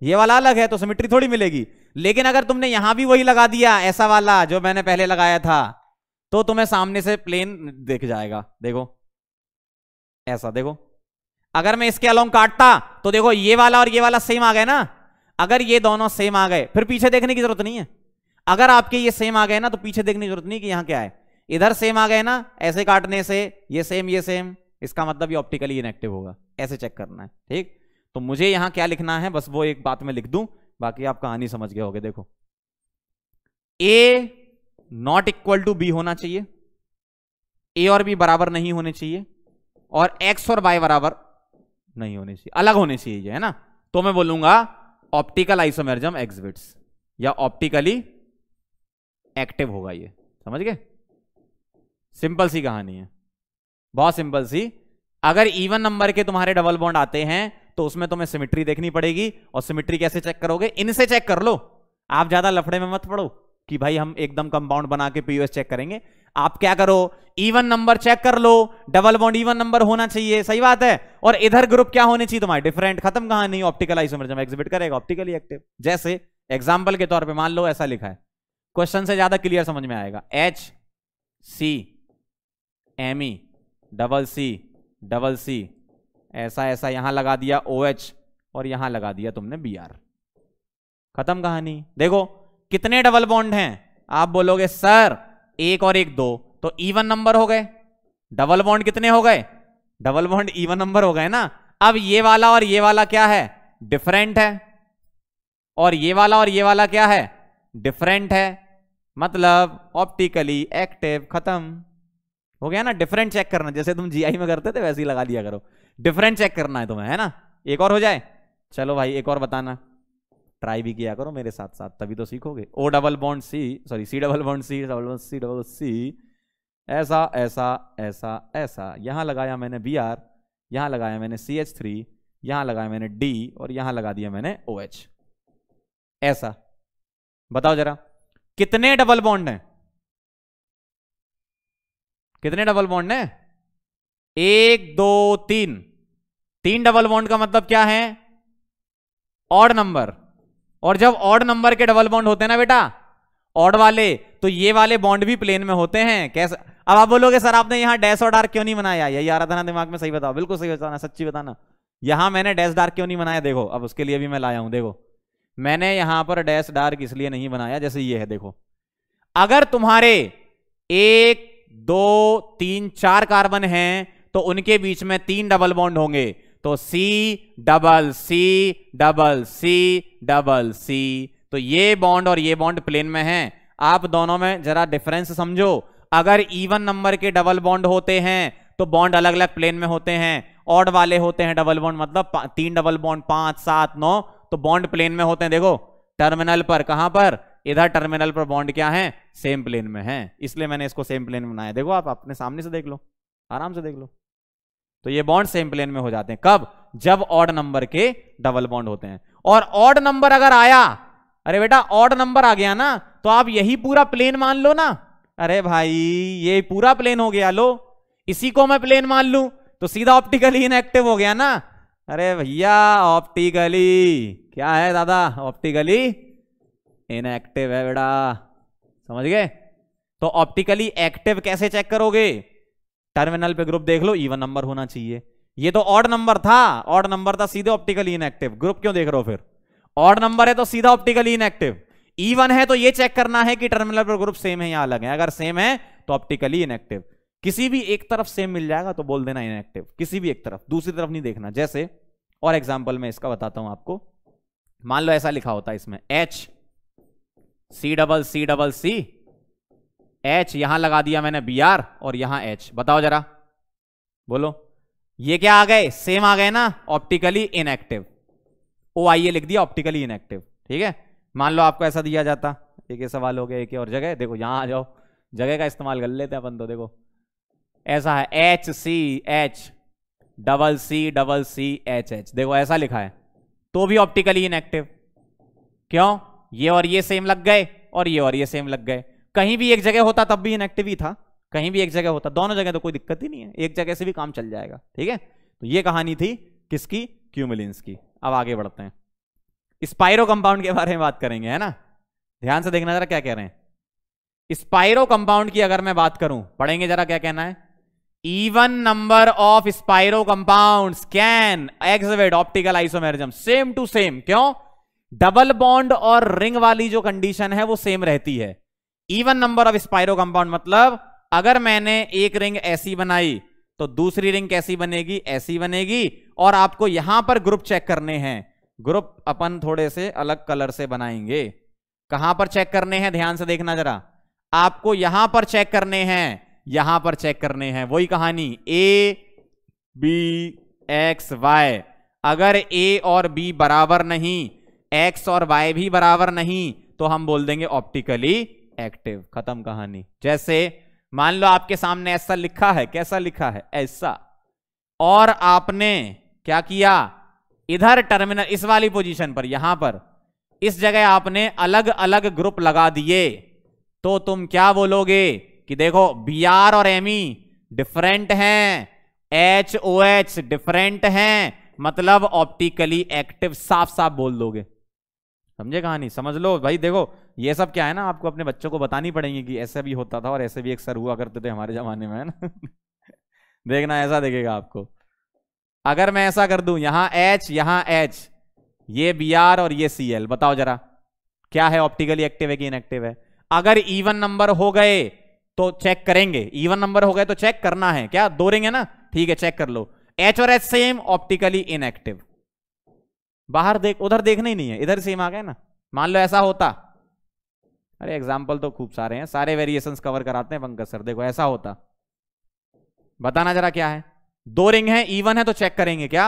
ये वाला अलग है, तो सिमेट्री थोड़ी मिलेगी। लेकिन अगर तुमने यहां भी वही लगा दिया, ऐसा वाला जो मैंने पहले लगाया था, तो तुम्हें सामने से प्लेन दिख जाएगा। देखो ऐसा, देखो अगर मैं इसके अलोंग काटता तो देखो ये वाला और ये वाला सेम आ गए ना। अगर ये दोनों सेम आ गए, फिर पीछे देखने की जरूरत नहीं है। अगर आपके ये सेम आ गए ना, तो पीछे देखने की जरूरत नहीं कि यहां क्या है। इधर सेम आ गए ना, ऐसे काटने से ये सेम, इसका मतलब ये ऑप्टिकली इनएक्टिव होगा, ऐसे चेक करना है, ठीक। तो मुझे यहां क्या लिखना है, बस वो एक बात में लिख दूं, बाकी आप कहानी समझ गए होगे। देखो A not equal to B होना चाहिए, ए और बी बराबर नहीं होने चाहिए, और एक्स और वाई बराबर नहीं होने चाहिए, अलग होने चाहिए ये, है ना। तो मैं बोलूंगा ऑप्टिकल आइसोमेरिज्म एग्जिबिट्स, या ऑप्टिकली एक्टिव होगा ये, समझ गए। सिंपल सी कहानी है, बहुत सिंपल सी। अगर इवन नंबर के तुम्हारे डबल बॉन्ड आते हैं तो उसमें तुम्हें सिमेट्री देखनी पड़ेगी, और सिमेट्री कैसे चेक करोगे, इनसे चेक कर लो। आप ज्यादा लफड़े में मत पड़ो कि भाई हम एकदम कंपाउंड बना के पीयूएस चेक करेंगे। आप क्या करो, इवन नंबर चेक कर लो, डबल बॉन्ड इवन नंबर होना चाहिए, सही बात है, और इधर ग्रुप क्या होने चाहिए तुम्हारे, डिफरेंट, खत्म कहानी। ऑप्टिकल आइसोमेरिज्म एग्जिबिट करेगा ऑप्टिकली एक्टिव। जैसे एग्जांपल के तौर पे मान लो ऐसा लिखा है, क्वेश्चन से ज्यादा क्लियर समझ में आएगा, H C M E double C ऐसा ऐसा, यहां लगा दिया ओ एच और यहां लगा दिया तुमने बी आर, खत्म कहानी। देखो कितने डबल बॉन्ड हैं, आप बोलोगे सर एक और एक दो, तो इवन नंबर हो गए। डबल बॉन्ड कितने हो गए, डबल बॉन्ड इवन नंबर हो गए ना। अब ये वाला और ये वाला क्या है, डिफरेंट है, और ये वाला और ये वाला क्या है, डिफरेंट है, मतलब ऑप्टिकली एक्टिव, खत्म हो गया ना। डिफरेंट चेक करना, जैसे तुम जीआई में करते थे वैसे ही लगा दिया करो, डिफरेंट चेक करना है तुम्हें, है ना। एक और हो जाए, चलो भाई एक और बताना, ट्राई भी किया करो मेरे साथ साथ, तभी तो सीखोगे। O double bond C, sorry C double bond C, double C, ऐसा ऐसा ऐसा ऐसा, यहां लगाया मैंने बी आर, यहां लगाया मैंने CH3, यहां लगाया मैंने डी, और यहां लगा दिया मैंने OH, ऐसा। बताओ जरा कितने डबल बॉन्ड हैं, कितने डबल बॉन्ड हैं, 1 2 3, 3 डबल बॉन्ड का मतलब क्या है, ऑड नंबर। और जब ऑड नंबर के डबल बॉन्ड होते हैं ना बेटा, ऑड वाले, तो ये वाले बॉन्ड भी प्लेन में होते हैं। कैसे, अब आप बोलोगे सर आपने यहां डैश और डार्क क्यों नहीं बनाया, यही आ रहा था ना दिमाग में, सही बताओ, बिल्कुल सही बताना, सच्ची बताना, यहां मैंने डैश डार्क क्यों नहीं बनाया। देखो अब उसके लिए भी मैं लाया हूं, देखो मैंने यहां पर डैश डार्क इसलिए नहीं बनाया, जैसे ये है, देखो अगर तुम्हारे 1 2 3 4 कार्बन हैं तो उनके बीच में 3 डबल बॉन्ड होंगे, तो C double C double C double C, तो ये बॉन्ड और ये बॉन्ड प्लेन में है। आप दोनों में जरा डिफरेंस समझो। अगर इवन नंबर के डबल बॉन्ड होते हैं तो बॉन्ड अलग अलग प्लेन में होते हैं, ऑड वाले होते हैं डबल बॉन्ड मतलब 3 डबल बॉन्ड 5 7 9 तो बॉन्ड प्लेन में होते हैं। देखो टर्मिनल पर, कहां पर, इधर टर्मिनल पर बॉन्ड क्या है, सेम प्लेन में है, इसलिए मैंने इसको सेम प्लेन में बनाया। देखो आप अपने सामने से देख लो, आराम से देख लो। तो ये बॉन्ड सेम प्लेन में हो जाते हैं कब, जब ऑड नंबर के डबल बॉन्ड होते हैं। और ऑड नंबर अगर आया, अरे बेटा ऑड नंबर आ गया ना, तो आप यही पूरा प्लेन मान लो ना। अरे भाई ये पूरा प्लेन हो गया, लो इसी को मैं प्लेन मान लूं तो सीधा ऑप्टिकली इनएक्टिव हो गया ना। अरे भैया ऑप्टिकली क्या है दादा, ऑप्टिकली इनएक्टिव है बेटा, समझ गए। तो ऑप्टिकली एक्टिव कैसे चेक करोगे, टर्मिनल पे ग्रुप देख लो, इवन नंबर होना चाहिए। ये तो ऑड नंबर था, ऑड नंबर था सीधे ऑप्टिकली इनएक्टिव। ग्रुप क्यों देख रहे हो फिर, ऑड नंबर है तो सीधा ऑप्टिकली इनएक्टिव। इवन है तो ये चेक करना है कि टर्मिनल पर ग्रुप सेम है या अलग है। अगर सेम है तो ऑप्टिकली इनएक्टिव। किसी भी एक तरफ सेम मिल जाएगा तो बोल देना इनएक्टिव, किसी भी एक तरफ, दूसरी तरफ नहीं देखना। जैसे और एग्जांपल में इसका बताता हूं आपको। मान लो ऐसा लिखा होता है इसमें H C H, यहां लगा दिया मैंने Br और यहां H। बताओ जरा, बोलो ये क्या आ गए, सेम आ गए ना, ऑप्टिकली इनएक्टिव। OIA लिख दिया, ऑप्टिकली इनएक्टिव। ठीक है, मान लो आपको ऐसा दिया जाता, एक सवाल हो गया एक और जगह, देखो यहां आ जाओ, जगह का इस्तेमाल कर लेते हैं अपन। तो देखो ऐसा है HCH CCH, देखो ऐसा लिखा है तो भी ऑप्टिकली इनएक्टिव। क्यों, ये और ये सेम लग गए और ये और ये सेम लग गए। कहीं भी एक जगह होता तब भी इनएक्टिव ही था, कहीं भी एक जगह होता, दोनों जगह तो कोई दिक्कत ही नहीं है, एक जगह से भी काम चल जाएगा। ठीक है, तो ये कहानी थी किसकी, क्यूमुलिन्स की। अब आगे बढ़ते हैं, स्पाइरो कंपाउंड के बारे में बात करेंगे, है ना। ध्यान से देखना जरा क्या कह रहे हैं। स्पाइरो कंपाउंड की अगर मैं बात करूं, पढ़ेंगे जरा क्या कहना है। Even number of spiro compounds can exhibit optical isomerism same to same. क्यों, डबल बॉन्ड और रिंग वाली जो कंडीशन है वो सेम रहती है। Even number of spiro compound मतलब अगर मैंने एक रिंग ऐसी बनाई तो दूसरी रिंग कैसी बनेगी, ऐसी बनेगी। और आपको यहां पर ग्रुप चेक करने हैं, ग्रुप अपन थोड़े से अलग कलर से बनाएंगे। कहां पर चेक करने हैं, ध्यान से देखना जरा, आपको यहां पर चेक करने हैं, यहां पर चेक करने हैं। वही कहानी A B X Y, अगर A और B बराबर नहीं, X और Y भी बराबर नहीं, तो हम बोल देंगे ऑप्टिकली एक्टिव, खत्म कहानी। जैसे मान लो आपके सामने ऐसा लिखा है, कैसा लिखा है, ऐसा, और आपने क्या किया, इधर टर्मिनल इस वाली पोजीशन पर, यहां पर इस जगह आपने अलग अलग ग्रुप लगा दिए, तो तुम क्या बोलोगे कि देखो Br और Me डिफरेंट हैं, HOH डिफरेंट हैं, मतलब ऑप्टिकली एक्टिव, साफ साफ बोल दोगे। समझे कहानी, समझ लो भाई। देखो ये सब क्या है ना, आपको अपने बच्चों को बतानी पड़ेगी कि ऐसा भी होता था और ऐसे भी एक सर हुआ करते थे हमारे जमाने में, है ना। देखना ऐसा देखेगा आपको। अगर मैं ऐसा कर दूं, यहां H यहां H, ये Br और ये Cl, बताओ जरा क्या है, ऑप्टिकली एक्टिव है कि इनएक्टिव है। अगर इवन नंबर हो गए तो चेक करेंगे, इवन नंबर हो गए तो चेक करना है क्या, दो रिंग है ना, ठीक है चेक कर लो। H और H सेम, ऑप्टिकली इनएक्टिव। बाहर देख, उधर देखना ही नहीं है, इधर सेम आ गए ना। मान लो ऐसा होता, अरे एग्जाम्पल तो खूब सारे हैं, सारे वेरिएशंस कवर कराते हैं पंकज सर। देखो ऐसा होता, बताना जरा क्या है। दो रिंग है, इवन है तो चेक करेंगे क्या,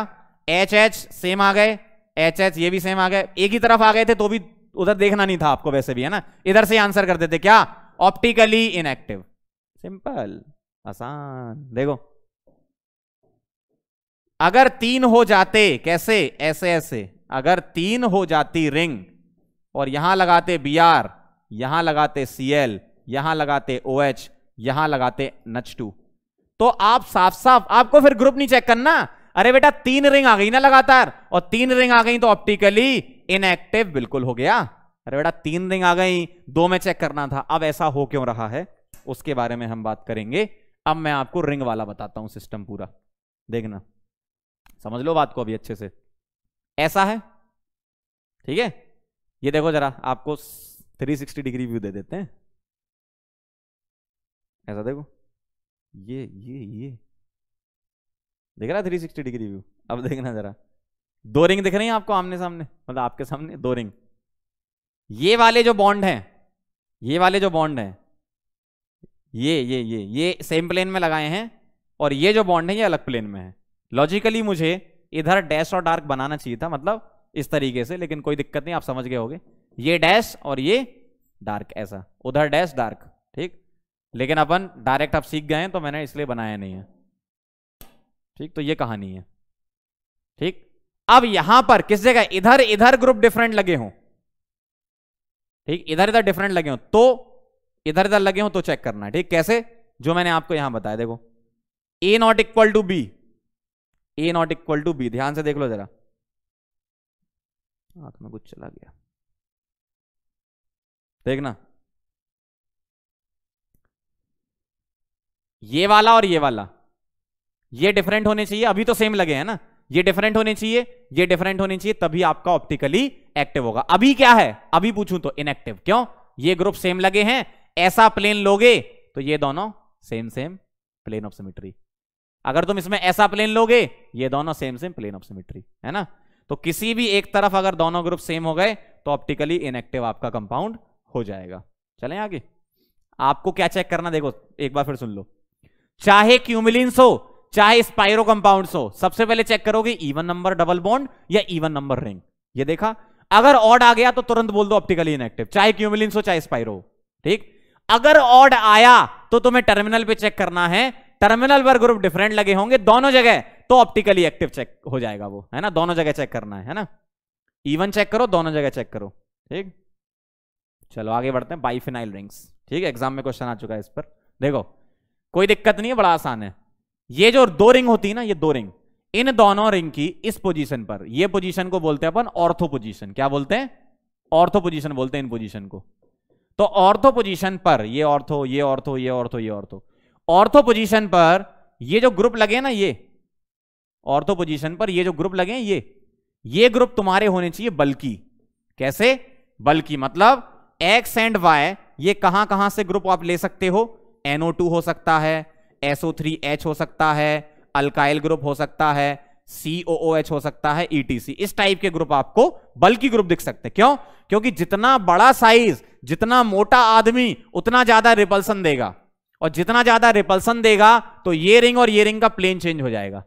HH सेम आ गए, HH ये भी सेम आ गए, एक ही तरफ आ गए थे तो भी उधर देखना नहीं था आपको, वैसे भी है ना, इधर से आंसर कर देते क्या, ऑप्टिकली इनएक्टिव। सिंपल, आसान। देखो अगर 3 हो जाते, कैसे, ऐसे ऐसे, अगर 3 हो जाती रिंग और यहां लगाते Br, यहां लगाते Cl, यहां लगाते OH, यहां लगाते NH2, तो आप साफ साफ, आपको फिर ग्रुप नहीं चेक करना। अरे बेटा 3 रिंग आ गई ना लगातार, और 3 रिंग आ गई तो ऑप्टिकली इनएक्टिव बिल्कुल हो गया। अरे बेटा 3 रिंग आ गई, 2 में चेक करना था। अब ऐसा हो क्यों रहा है उसके बारे में हम बात करेंगे। अब मैं आपको रिंग वाला बताता हूं सिस्टम पूरा, देखना, समझ लो बात को अभी अच्छे से। ऐसा है, ठीक है, ये देखो जरा, आपको 360 डिग्री व्यू दे देते हैं। ऐसा देखो, ये दिख रहा है 360 डिग्री व्यू। अब देखना जरा, 2 रिंग दिख रही हैं आपको आमने सामने, मतलब आपके सामने 2 रिंग, ये वाले जो बॉन्ड हैं, ये वाले जो बॉन्ड हैं, ये सेम प्लेन में लगाए हैं, और ये जो बॉन्ड है ये अलग प्लेन में है। लॉजिकली मुझे इधर डैश और डार्क बनाना चाहिए था, मतलब इस तरीके से, लेकिन कोई दिक्कत नहीं, आप समझ गए होगे। ये डैश और ये डार्क, ऐसा उधर डैश डार्क, ठीक। लेकिन अपन डायरेक्ट अब सीख गए हैं तो मैंने इसलिए बनाया नहीं है, ठीक। तो ये कहानी है, ठीक। अब यहां पर किस जगह इधर इधर ग्रुप डिफरेंट लगे हों, ठीक, इधर इधर डिफरेंट लगे हों, तो इधर इधर लगे हों तो चेक करना है, ठीक। कैसे? जो मैंने आपको यहां बताया, देखो A not equal to B, A not equal to B, ध्यान से देख लो जरा, आंख में कुछ चला गया, देखना, ये वाला और ये वाला, ये डिफरेंट होने चाहिए, अभी तो सेम लगे हैं ना, ये डिफरेंट होने चाहिए, ये डिफरेंट होने चाहिए, तभी आपका ऑप्टिकली एक्टिव होगा। अभी क्या है, अभी पूछूं तो इनएक्टिव। क्यों? ये ग्रुप सेम लगे हैं, ऐसा प्लेन लोगे तो ये दोनों same same plane of symmetry. अगर तुम इसमें ऐसा प्लेन लोगे, ये दोनों same same plane of symmetry, है ना। तो किसी भी एक तरफ अगर दोनों ग्रुप सेम हो गए तो ऑप्टिकली इनएक्टिव आपका कंपाउंड हो जाएगा। चलें आगे। आपको क्या चेक करना, देखो एक बार फिर सुन लो, चाहे क्यूमिलिन्स हो चाहे स्पाइरो कंपाउंड्स हो, सबसे पहले चेक करोगे इवन नंबर डबल बॉन्ड या इवन नंबर रिंग। ये देखा, अगर ऑड आ गया तो तुरंत बोल दो ऑप्टिकली इनएक्टिव, चाहे क्यूमिलिन्स हो चाहे स्पाइरो, ठीक। अगर ऑड आया तो तुम्हें टर्मिनल पे चेक करना है, टर्मिनल पर ग्रुप डिफरेंट लगे होंगे दोनों जगह, तो ऑप्टिकली एक्टिव चेक हो जाएगा वो, है ना। दोनों जगह चेक करना है ना, इवन चेक करो, दोनों जगह चेक करो, ठीक। चलो आगे बढ़ते हैं। बाइफिनाइल रिंग्स, ठीक है, एग्जाम में क्वेश्चन आ चुका है इस पर। देखो कोई दिक्कत नहीं है, बड़ा आसान है। ये जो दो रिंग होती है ना, ये दो रिंग, इन दोनों रिंग की इस पोजीशन पर, ये पोजीशन को बोलते हैं अपन ऑर्थो पोजीशन। क्या बोलते हैं? ऑर्थो पोजीशन बोलते हैं इन पोजीशन को। तो ऑर्थो पोजीशन पर ये ऑर्थो, ये ऑर्थो, ये ऑर्थो, ये ऑर्थो, ऑर्थो पोजीशन पर ये जो ग्रुप लगे ना, ये ऑर्थो पोजीशन पर ये जो ग्रुप लगे, ये ग्रुप तुम्हारे होने चाहिए बल्कि। कैसे बल्कि? मतलब एक्स एंड वाई, ये कहां कहां से ग्रुप आप ले सकते हो? NO2 हो सकता है, SO3H हो सकता है, अल्काइल ग्रुप हो सकता है, COOH हो सकता है, ETC। इस टाइप के ग्रुप आपको बल्कि ग्रुप दिख सकते हैं। क्यों? क्योंकि जितना बड़ा साइज, जितना मोटा आदमी, उतना ज्यादा रिपल्सन देगा, और जितना ज्यादा रिपल्सन देगा तो ये रिंग और ये रिंग का प्लेन चेंज हो जाएगा।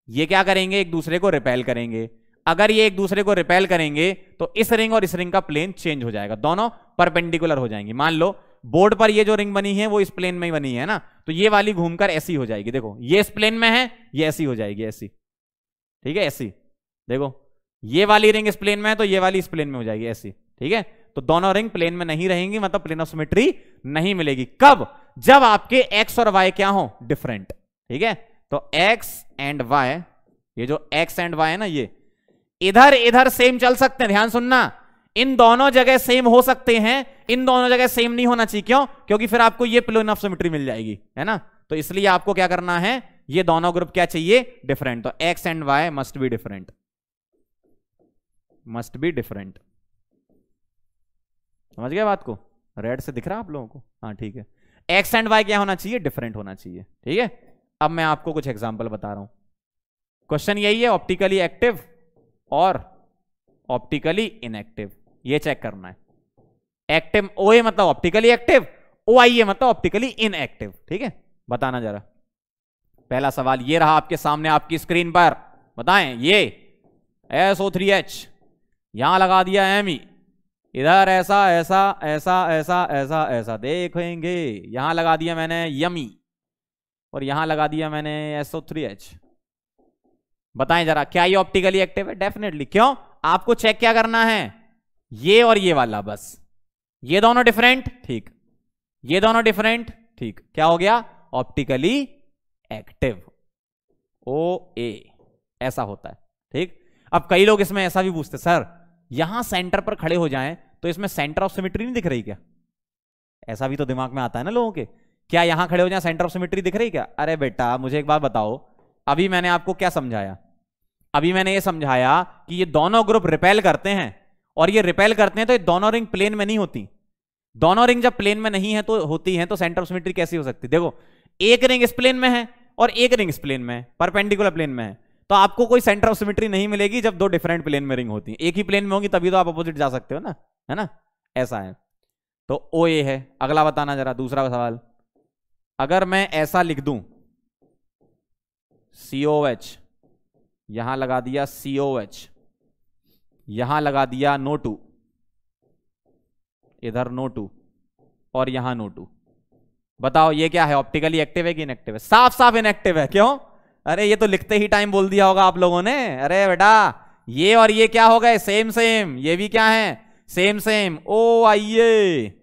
ये क्या करेंगे? एक दूसरे को रिपेल करेंगे। अगर ये एक दूसरे को रिपेल करेंगे तो इस रिंग और इस रिंग का प्लेन चेंज हो जाएगा, दोनों परपेंडिकुलर हो जाएंगी। मान लो बोर्ड पर ये जो रिंग बनी है वो इस प्लेन में ही बनी है ना, तो ये वाली घूमकर ऐसी हो जाएगी। देखो ये इस प्लेन में है, ये ऐसी हो जाएगी, ऐसी, ठीक है, ऐसी। देखो ये वाली रिंग इस प्लेन में है तो ये वाली इस प्लेन में हो जाएगी, ऐसी, ठीक है। तो दोनों रिंग प्लेन में नहीं रहेंगी, मतलब प्लेन ऑफ सिमेट्री नहीं मिलेगी। कब? जब आपके एक्स और वाई क्या हो? डिफरेंट, ठीक है। तो एक्स एंड वाई, ये जो एक्स एंड वाई है ना, ये इधर इधर सेम चल सकते हैं, ध्यान सुनना, इन दोनों जगह सेम हो सकते हैं, इन दोनों जगह सेम नहीं होना चाहिए। क्यों? क्योंकि फिर आपको ये प्लेन ऑफ सिमेट्री मिल जाएगी, है ना। तो इसलिए आपको क्या करना है, ये दोनों ग्रुप क्या चाहिए? डिफरेंट। तो X and Y must be different, must be different. समझ गए बात को? रेड से दिख रहा है आप लोगों को? हाँ ठीक है। एक्स एंड वाई क्या होना चाहिए? डिफरेंट होना चाहिए, ठीक है। अब मैं आपको कुछ एग्जांपल बता रहा हूं। क्वेश्चन यही है, ऑप्टिकली एक्टिव और ऑप्टिकली इनएक्टिव, ये चेक करना है। एक्टिव OA मतलब ऑप्टिकली एक्टिव, OIA मतलब ऑप्टिकली इनएक्टिव, ठीक है। बताना जरा। पहला सवाल ये रहा आपके सामने आपकी स्क्रीन पर, बताएं। ये SO3H यहां लगा दिया ME, इधर ऐसा ऐसा ऐसा ऐसा ऐसा ऐसा देखेंगे, यहां लगा दिया मैंने यमी, और यहां लगा दिया मैंने SO3H। बताएं जरा, क्या ये ऑप्टिकली एक्टिव है? डेफिनेटली। क्यों? आपको चेक क्या करना है? ये और ये वाला, बस। ये दोनों डिफरेंट, ठीक। ये दोनों डिफरेंट, ठीक। क्या हो गया? ऑप्टिकली एक्टिव, OA, ऐसा होता है, ठीक। अब कई लोग इसमें ऐसा भी पूछते, सर यहां सेंटर पर खड़े हो जाएं तो इसमें सेंटर ऑफ सिमेट्री नहीं दिख रही क्या? ऐसा भी तो दिमाग में आता है ना लोगों के, क्या यहां खड़े हो जाएं सेंटर ऑफ सिमेट्री दिख रही क्या? अरे बेटा मुझे एक बात बताओ, अभी मैंने आपको क्या समझाया? अभी मैंने ये समझाया कि ये दोनों ग्रुप रिपेल करते हैं, और ये रिपेल करते हैं तो ये दोनों रिंग प्लेन में नहीं होती। दोनों रिंग जब प्लेन में नहीं है तो होती है, तो सेंटर ऑफ सिमेट्री कैसी हो सकती? देखो एक रिंग इस प्लेन में है और एक रिंग इस प्लेन में है, परपेंडिकुलर प्लेन में है, तो आपको कोई सेंटर ऑफ सिमेट्री नहीं मिलेगी जब दो डिफरेंट प्लेन में रिंग होती है। एक ही प्लेन में होगी तभी तो आप अपोजिट जा सकते हो ना, है ना, ऐसा है। तो OA है। अगला बताना जरा, दूसरा सवाल, अगर मैं ऐसा लिख दूं COH, यहां लगा दिया COH, यहां लगा दिया NO2, इधर NO2 और यहां NO2, बताओ ये क्या है, ऑप्टिकली एक्टिव है कि इनएक्टिव है? साफ साफ इनएक्टिव है। क्यों? अरे ये तो लिखते ही टाइम बोल दिया होगा आप लोगों ने। अरे बेटा ये और ये क्या हो गए, सेम सेम, ये भी क्या है, सेम सेम। ओ आइए,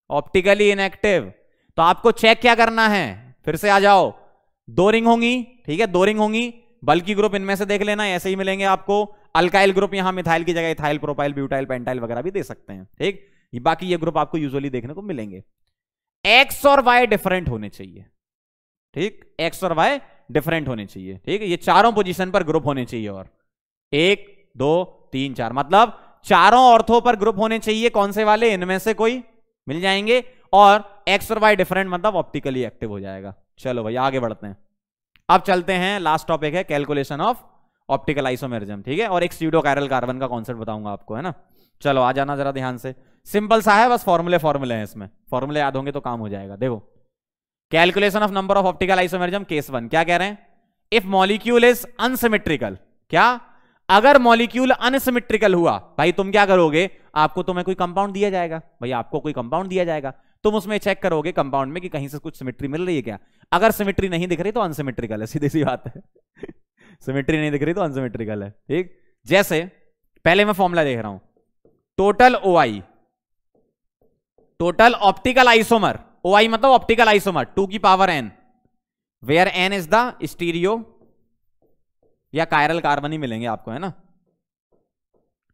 ऑप्टिकली इनएक्टिव। तो आपको चेक क्या करना है, फिर से आ जाओ, दो रिंग होंगी, ठीक है, दो रिंग होंगी, बल्कि ग्रुप इनमें से देख लेना, ऐसे ही मिलेंगे आपको। अल्काइल ग्रुप यहां मिथाइल की जगह इथाइल, प्रोपाइल, ब्यूटाइल, पेंटाइल वगैरह भी दे सकते हैं, ठीक। बाकी ये ग्रुप आपको यूजुअली देखने को मिलेंगे। एक्स और वाई डिफरेंट होने चाहिए, ठीक, एक्स और वाई डिफरेंट होने चाहिए, ठीक है। ये चारों पोजीशन पर ग्रुप होने चाहिए, और 1 2 3 4, मतलब चारों ऑर्थो पर ग्रुप होने चाहिए। कौन से वाले, इनमें से कोई मिल जाएंगे। और एक्स और वाई डिफरेंट मतलब ऑप्टिकली एक्टिव हो जाएगा। चलो भाई आगे बढ़ते हैं। अब चलते हैं, लास्ट टॉपिक है कैलकुलेशन ऑफ ऑप्टिकल आइसोमेरिज्म, ठीक है। और एक स्यूडो कायरल कार्बन का कॉन्सेप्ट बताऊंगा आपको, है ना। चलो आ जाना जरा ध्यान से, सिंपल सा है, बस फॉर्मूले हैं इसमें, फॉर्मूले याद होंगे तो काम हो जाएगा। देखो, calculation of number of optical isomerism case 1, क्या कह रहे हैं, इफ मॉलिक्यूल इज अनसिमेट्रिकल, क्या, अगर मॉलिक्यूल अनसिमेट्रिकल हुआ, भाई तुम क्या करोगे, आपको तुम्हें कोई कंपाउंड दिया जाएगा, भाई आपको कोई कंपाउंड दिया जाएगा, तुम उसमें चेक करोगे कंपाउंड में कि कहीं से कुछ सिमेट्री मिल रही है क्या। अगर सिमेट्री नहीं दिख रही तो अनसिमेट्रिकल है, सीधी सी बात है। सिमेट्री नहीं दिख रही तो अनसिमेट्रिकल है, ठीक। जैसे पहले मैं फॉर्मूला देख रहा हूं, total OI, total optical isomer, OI मतलब ऑप्टिकल आइसोमर 2 की power n, where n is the stereo या कायरल कार्बन ही मिलेंगे आपको, है ना,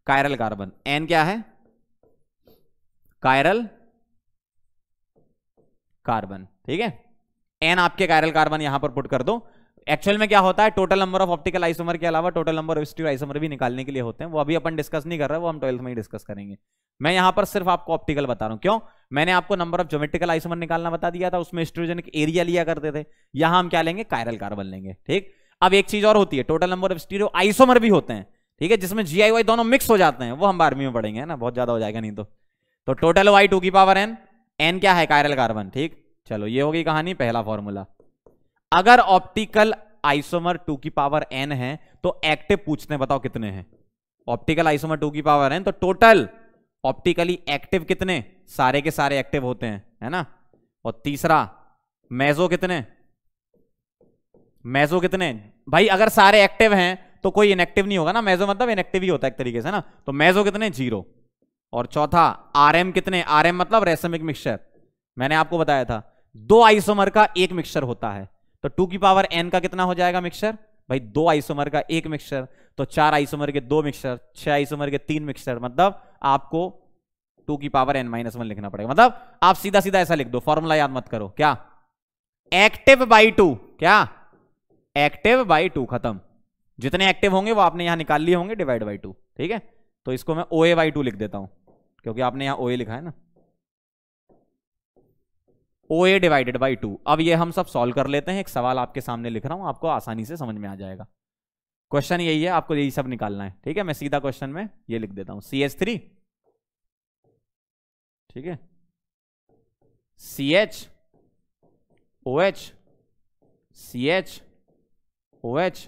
कायरल कार्बन। n क्या है, कायरल कार्बन, ठीक है। n आपके कायरल कार्बन यहां पर पुट कर दो। एक्चुअल में क्या होता है, total number of optical isomer के अलावा total number of stereo isomer भी निकालने के लिए होते हैं, वो अभी अपन डिस्कस नहीं कर रहे, वो हम 12th में ही डिस्कस करेंगे। मैं यहां पर सिर्फ आपको ऑप्टिकल बता रहा हूं। क्यों, मैंने आपको नंबर ऑफ ज्योमेट्रिकल आइसोमर निकालना बता दिया था, उसमें स्टीरियोजेनिक एरिया लिया करते थे, यहां हम क्या लेंगे, कायरल कार्बन लेंगे, ठीक। अब एक चीज और होती है, total number of stereo isomer भी होते हैं, ठीक है, जिसमें GI दोनों मिक्स हो जाते हैं, वो हम 12वीं में पढ़ेंगे, है ना, बहुत ज्यादा हो जाएगा नहीं तो टोटल OI 2 की पावर n, n क्या है, कायरल कार्बन, ठीक। चलो ये होगी कहानी, पहला फॉर्मूला। अगर ऑप्टिकल आइसोमर 2 की पावर n है तो एक्टिव पूछते हैं, बताओ कितने हैं। ऑप्टिकल आइसोमर 2 की पावर n तो टोटल ऑप्टिकली एक्टिव कितने, सारे के सारे एक्टिव होते हैं, है ना। और तीसरा मेजो कितने, मेजो कितने, भाई अगर सारे एक्टिव हैं तो कोई इनएक्टिव नहीं होगा ना, मेजो मतलब इनएक्टिव ही होता है एक तरीके से ना, तो मेजो कितने, 0। और चौथा RM कितने, RM मतलब रेसमिक मिक्सचर, मैंने आपको बताया था 2 आइसोमर का एक मिक्सचर होता है, तो 2 की पावर n का कितना हो जाएगा मिक्सचर, भाई 2 आइसोमर का एक मिक्सचर, तो 4 आइसोमर के 2 मिक्सचर, 6 आइसोमर के 3 मिक्सचर, मतलब आपको 2 की पावर n-1 लिखना पड़ेगा। मतलब आप सीधा सीधा ऐसा लिख दो, फॉर्मूला याद मत करो, क्या, एक्टिव बाई 2, क्या, एक्टिव बाई 2, खत्म। जितने एक्टिव होंगे वो आपने यहां निकाल लिए होंगे, डिवाइड बाई 2, ठीक है। तो इसको मैं OA/2 लिख देता हूं, क्योंकि आपने यहां OA लिखा है ना, OA डिवाइडेड बाई 2। अब ये हम सब सॉल्व कर लेते हैं, एक सवाल आपके सामने लिख रहा हूं, आपको आसानी से समझ में आ जाएगा। क्वेश्चन यही है, आपको यही सब निकालना है, ठीक है। मैं सीधा क्वेश्चन में ये लिख देता हूं, CH3, ठीक है, CH OH CH OH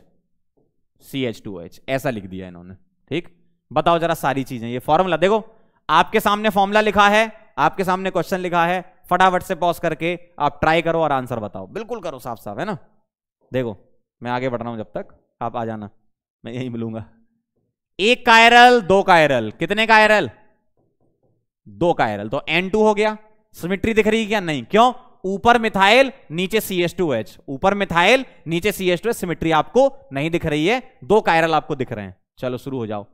CH2OH, ऐसा लिख दिया इन्होंने, ठीक। बताओ जरा सारी चीजें, ये फॉर्मूला देखो, आपके सामने फॉर्मूला लिखा है, आपके सामने क्वेश्चन लिखा है, फटाफट से पॉज करके आप ट्राई करो और आंसर बताओ, बिल्कुल करो, साफ साफ, है ना। देखो मैं आगे बढ़ रहा हूं, जब तक आप आ जाना, मैं यही मिलूंगा। 1 कायरल 2 कायरल, कितने कायरल, 2 कायरल, तो N2 हो गया। सिमेट्री दिख रही है क्या, नहीं, क्यों, ऊपर मिथाइल नीचे CH2H, ऊपर मिथाइल नीचे CH2H, सिमेट्री आपको नहीं दिख रही है, 2 कायरल आपको दिख रहे हैं। चलो शुरू हो जाओ।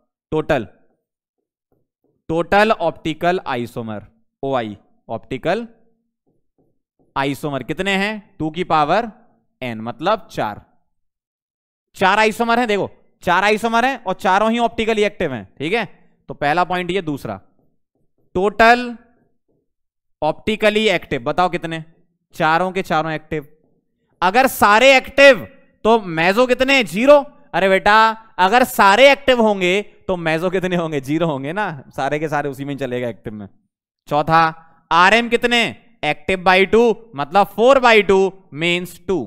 Total optical isomer OI, optical isomer कितने हैं, 2 की पावर n, मतलब 4 आइसोमर हैं, देखो 4 आइसोमर हैं और चारों ही ऑप्टिकली एक्टिव हैं, ठीक है। तो पहला पॉइंट ये, दूसरा टोटल ऑप्टिकली एक्टिव, बताओ कितने, चारों के चारों एक्टिव। अगर सारे एक्टिव तो मेजो कितने, 0। अरे बेटा अगर सारे एक्टिव होंगे तो मेजो कितने होंगे? 0 होंगे ना, सारे के सारे उसी में चलेगा एक्टिव में। चौथा, Rm कितने? एक्टिव बाई 2 मतलब 4/2 मीन्स 2।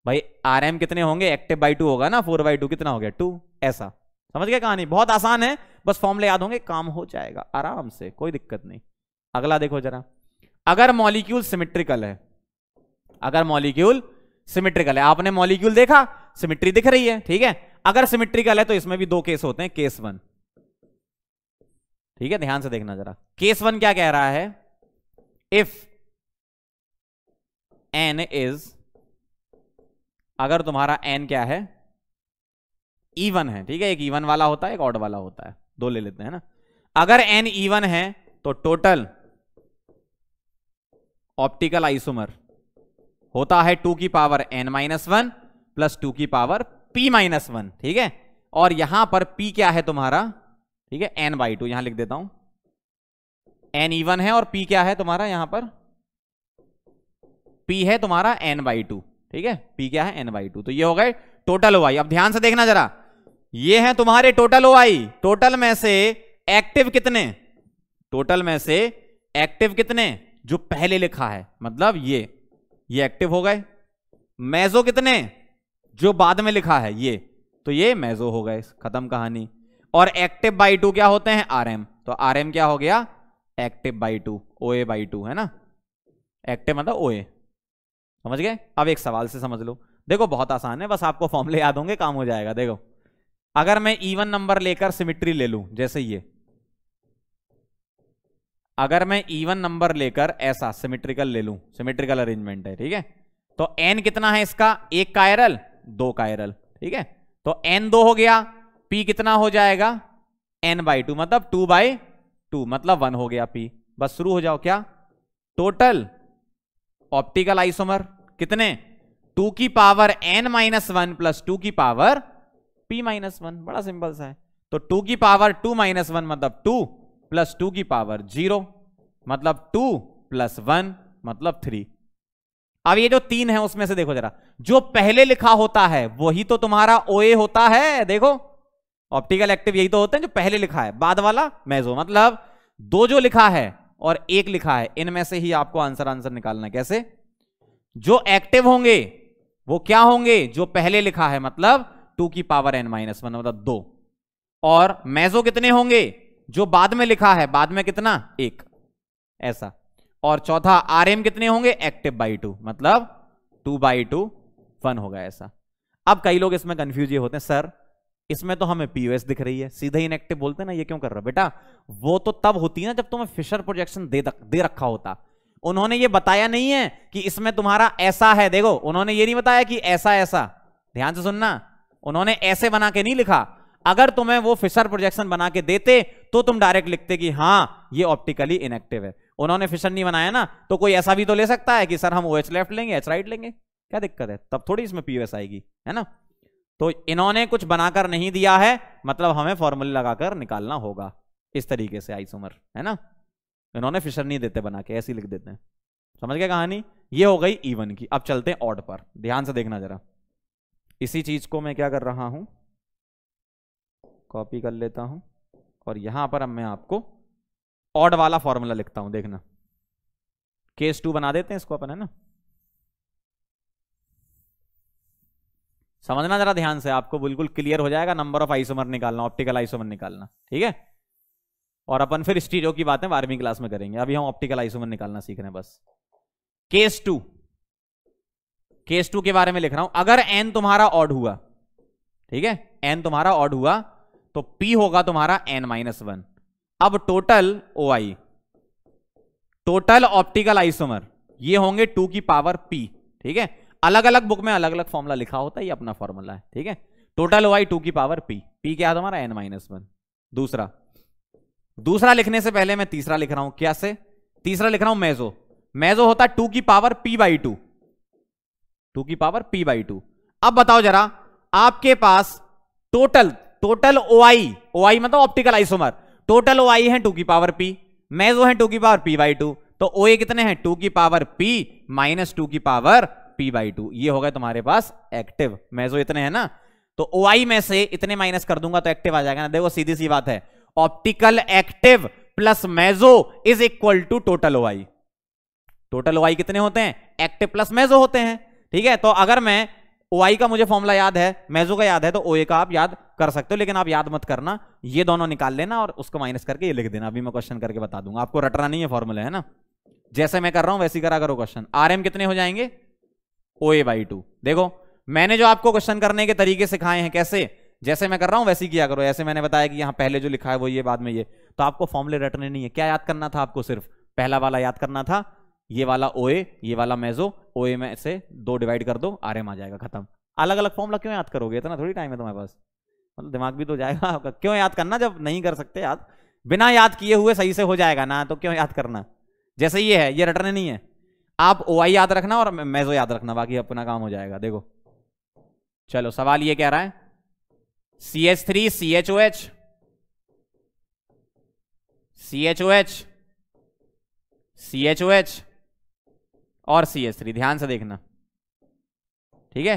भाई Rm कितने होंगे? एक्टिव बाई 2 होगा ना, 4/2 कितना हो गया? 2। ऐसा समझ गए कहानी? बहुत आसान है, बस फॉर्मूले याद होंगे, काम हो जाएगा आराम से, कोई दिक्कत नहीं। अगला देखो जरा, अगर मॉलिक्यूल सिमेट्रिकल है, अगर मॉलिक्यूल सिमेट्रिकल है, आपने मॉलिक्यूल देखा, सिमेट्री दिख रही है, ठीक है। अगर सिमेट्रिकल है तो इसमें भी 2 केस होते हैं, केस 1, ठीक है, ध्यान से देखना जरा। केस 1 क्या कह रहा है? इफ n इज, अगर तुम्हारा n क्या है? इवन है, ठीक है, एक इवन वाला होता है, एक ऑड वाला होता है, 2 ले लेते हैं ना। अगर n इवन है तो टोटल ऑप्टिकल आइसोमर होता है 2 की पावर n-1 प्लस 2 की पावर p-1, ठीक है। और यहां पर p क्या है तुम्हारा? ठीक है, n/2, यहां लिख देता हूं, n इवन है और p क्या है तुम्हारा? यहां पर p है तुम्हारा n/2, ठीक है, p क्या है? n/2। तो ये हो गए टोटल OI। अब ध्यान से देखना जरा, ये है तुम्हारे टोटल OI। टोटल में से एक्टिव कितने? टोटल में से एक्टिव कितने? जो पहले लिखा है, मतलब ये एक्टिव हो गए। मेजो कितने? जो बाद में लिखा है ये, तो ये मेजो हो गए, खत्म कहानी। और एक्टिव बाई 2 क्या होते हैं? Rm। तो Rm क्या हो गया? एक्टिव बाई 2, OA/2 है ना, एक्टिव मतलब OA। समझ गए? अब एक सवाल से समझ लो, देखो बहुत आसान है, बस आपको फॉर्मूले याद होंगे, काम हो जाएगा। देखो, अगर मैं इवन नंबर लेकर सिमेट्री ले लूं, जैसे ये, अगर मैं इवन नंबर लेकर ऐसा सिमेट्रिकल ले लूं, सिमेट्रिकल अरेंजमेंट है, ठीक है, तो n कितना है इसका? 1 कायरल 2 कायरल, ठीक है, तो n 2 हो गया, p कितना हो जाएगा? n/2 मतलब 2/2 मतलब 1 हो गया p। बस शुरू हो जाओ। क्या? टोटल ऑप्टिकल आइसोमर कितने? 2 की पावर n-1 प्लस 2 की पावर p-1, बड़ा सिंपल सा है। तो 2 की पावर 2-1 मतलब 2 प्लस 2 की पावर 0 मतलब 2 प्लस 1 मतलब 3। अब ये जो 3 है उसमें से देखो जरा, जो पहले लिखा होता है वही तो तुम्हारा OA होता है। देखो, ऑप्टिकल एक्टिव यही तो होते हैं जो पहले लिखा है, बाद वाला मेजो। मतलब 2 जो लिखा है और 1 लिखा है, इनमें से ही आपको आंसर निकालना है। कैसे? जो एक्टिव होंगे वो क्या होंगे? जो पहले लिखा है, मतलब 2 की पावर n-1 मतलब 2। और मेजो कितने होंगे? जो बाद में लिखा है, बाद में कितना? 1, ऐसा। और चौथा Rm कितने होंगे? एक्टिव बाई 2 मतलब 2/2 1 होगा, ऐसा। अब कई लोग इसमें कंफ्यूज ये होते हैं, सर इसमें तो हमें POS दिख रही है, सीधे इनएक्टिव बोलते हैं ना, ये क्यों कर रहा? बेटा वो तो तब होती है ना जब तुम्हें फिशर प्रोजेक्शन दे रखा होता। उन्होंने ये बताया नहीं है कि इसमें तुम्हारा ऐसा है। देखो, उन्होंने ये नहीं बताया कि ऐसा ऐसा, ध्यान से सुनना, उन्होंने ऐसे बना के नहीं लिखा। अगर तुम्हें वो फिशर प्रोजेक्शन बना के देते तो तुम डायरेक्ट लिखते कि हाँ ये ऑप्टिकली इनएक्टिव है। उन्होंने फिशर नहीं बनाया ना, तो कोई ऐसा भी तो ले सकता है कि सर हम OH लेफ्ट लेंगे, H राइट लेंगे, क्या दिक्कत है? तब थोड़ी इसमें POS आएगी, है ना। तो इन्होंने कुछ बनाकर नहीं दिया है, मतलब हमें फॉर्मूले लगाकर निकालना होगा इस तरीके से आइसोमर, है ना। इन्होंने फिशर नहीं देते बना के, ऐसे लिख देते हैं। समझ गए कहानी? ये हो गई इवन की। अब चलते हैं ऑड पर, ध्यान से देखना जरा। इसी चीज को मैं क्या कर रहा हूं, कॉपी कर लेता हूं और यहां पर अब मैं आपको ऑड वाला फॉर्मूला लिखता हूं। देखना, केस 2 बना देते हैं इसको अपन, है ना। समझना जरा ध्यान से, आपको बिल्कुल क्लियर हो जाएगा नंबर ऑफ आइसोमर निकालना, ऑप्टिकल आइसोमर निकालना, ठीक है। और अपन फिर स्टीरियो की बातें 12वीं क्लास में करेंगे, अभी हम ऑप्टिकल आइसोमर निकालना सीख रहे हैं बस। केस 2, केस 2 के बारे में लिख रहा हूं। अगर n तुम्हारा ऑड हुआ, ठीक है, n तुम्हारा ऑड हुआ तो p होगा तुम्हारा n-1। अब total OI, total optical isomer, ये होंगे 2 की पावर p, ठीक है। अलग अलग बुक में अलग अलग फॉर्मूला लिखा होता है, ये अपना फॉर्मूला है, ठीक है। टोटल OI 2 की पावर p, p क्या है तुम्हारा? n-1। दूसरा लिखने से पहले मैं तीसरा लिख रहा हूं। क्या से? तीसरा लिख रहा हूं मेजो। मेजो होता है 2 की पावर p/2, 2 की पावर p/2। अब बताओ जरा, आपके पास टोटल OI मतलब ऑप्टिकल आइसोमर, टोटल OI है 2 की पावर p, मेजो है 2 की पावर p/2, तो OA कितने हैं? 2 की पावर p माइनस 2 की पावर p/2। ये हो गए तुम्हारे पास एक्टिव। मेजो इतने हैं ना, तो OI में से इतने माइनस कर दूंगा तो एक्टिव आ जाएगा ना। देखो सीधी सी बात है, optical active plus meso is equal to total OI। Total OI कितने होते हैं? एक्टिव प्लस मेजो होते हैं, ठीक है। तो अगर मैं OI का मुझे फॉर्मूला याद है, मेजो का याद है, तो OA का आप याद कर सकते हो, लेकिन आप याद मत करना, ये दोनों निकाल लेना और उसको माइनस करके ये लिख देना। अभी मैं क्वेश्चन करके बता दूंगा, आपको रटना नहीं है फॉर्मूला, है ना। जैसे मैं कर रहा हूं वैसे करा करो क्वेश्चन। RM कितने हो जाएंगे? OA/2। देखो मैंने जो आपको क्वेश्चन करने के तरीके सिखाए हैं, कैसे, जैसे मैं कर रहा हूं वैसे ही किया करो। ऐसे मैंने बताया कि यहां पहले जो लिखा है वो ये, बाद में ये, तो आपको फॉर्मूले रटने नहीं है। क्या याद करना था आपको? सिर्फ पहला वाला याद करना था, ये वाला OA, ये वाला मेजो, OA में से 2 डिवाइड कर दो, RM आ जाएगा, खत्म। अलग अलग फॉर्मूला क्यों याद करोगे? इतना थोड़ी टाइम है तुम्हारे पास, मतलब दिमाग भी तो जाएगा आपका। क्यों याद करना जब नहीं कर सकते याद? बिना याद किए हुए सही से हो जाएगा ना, तो क्यों याद करना? जैसे ये है, ये रटने नहीं है, आप OI याद रखना और मेजो याद रखना, बाकी अपना काम हो जाएगा। देखो चलो सवाल ये कह रहा है CH3 CHOH CHOH CHOH और CH3, ध्यान से देखना, ठीक है।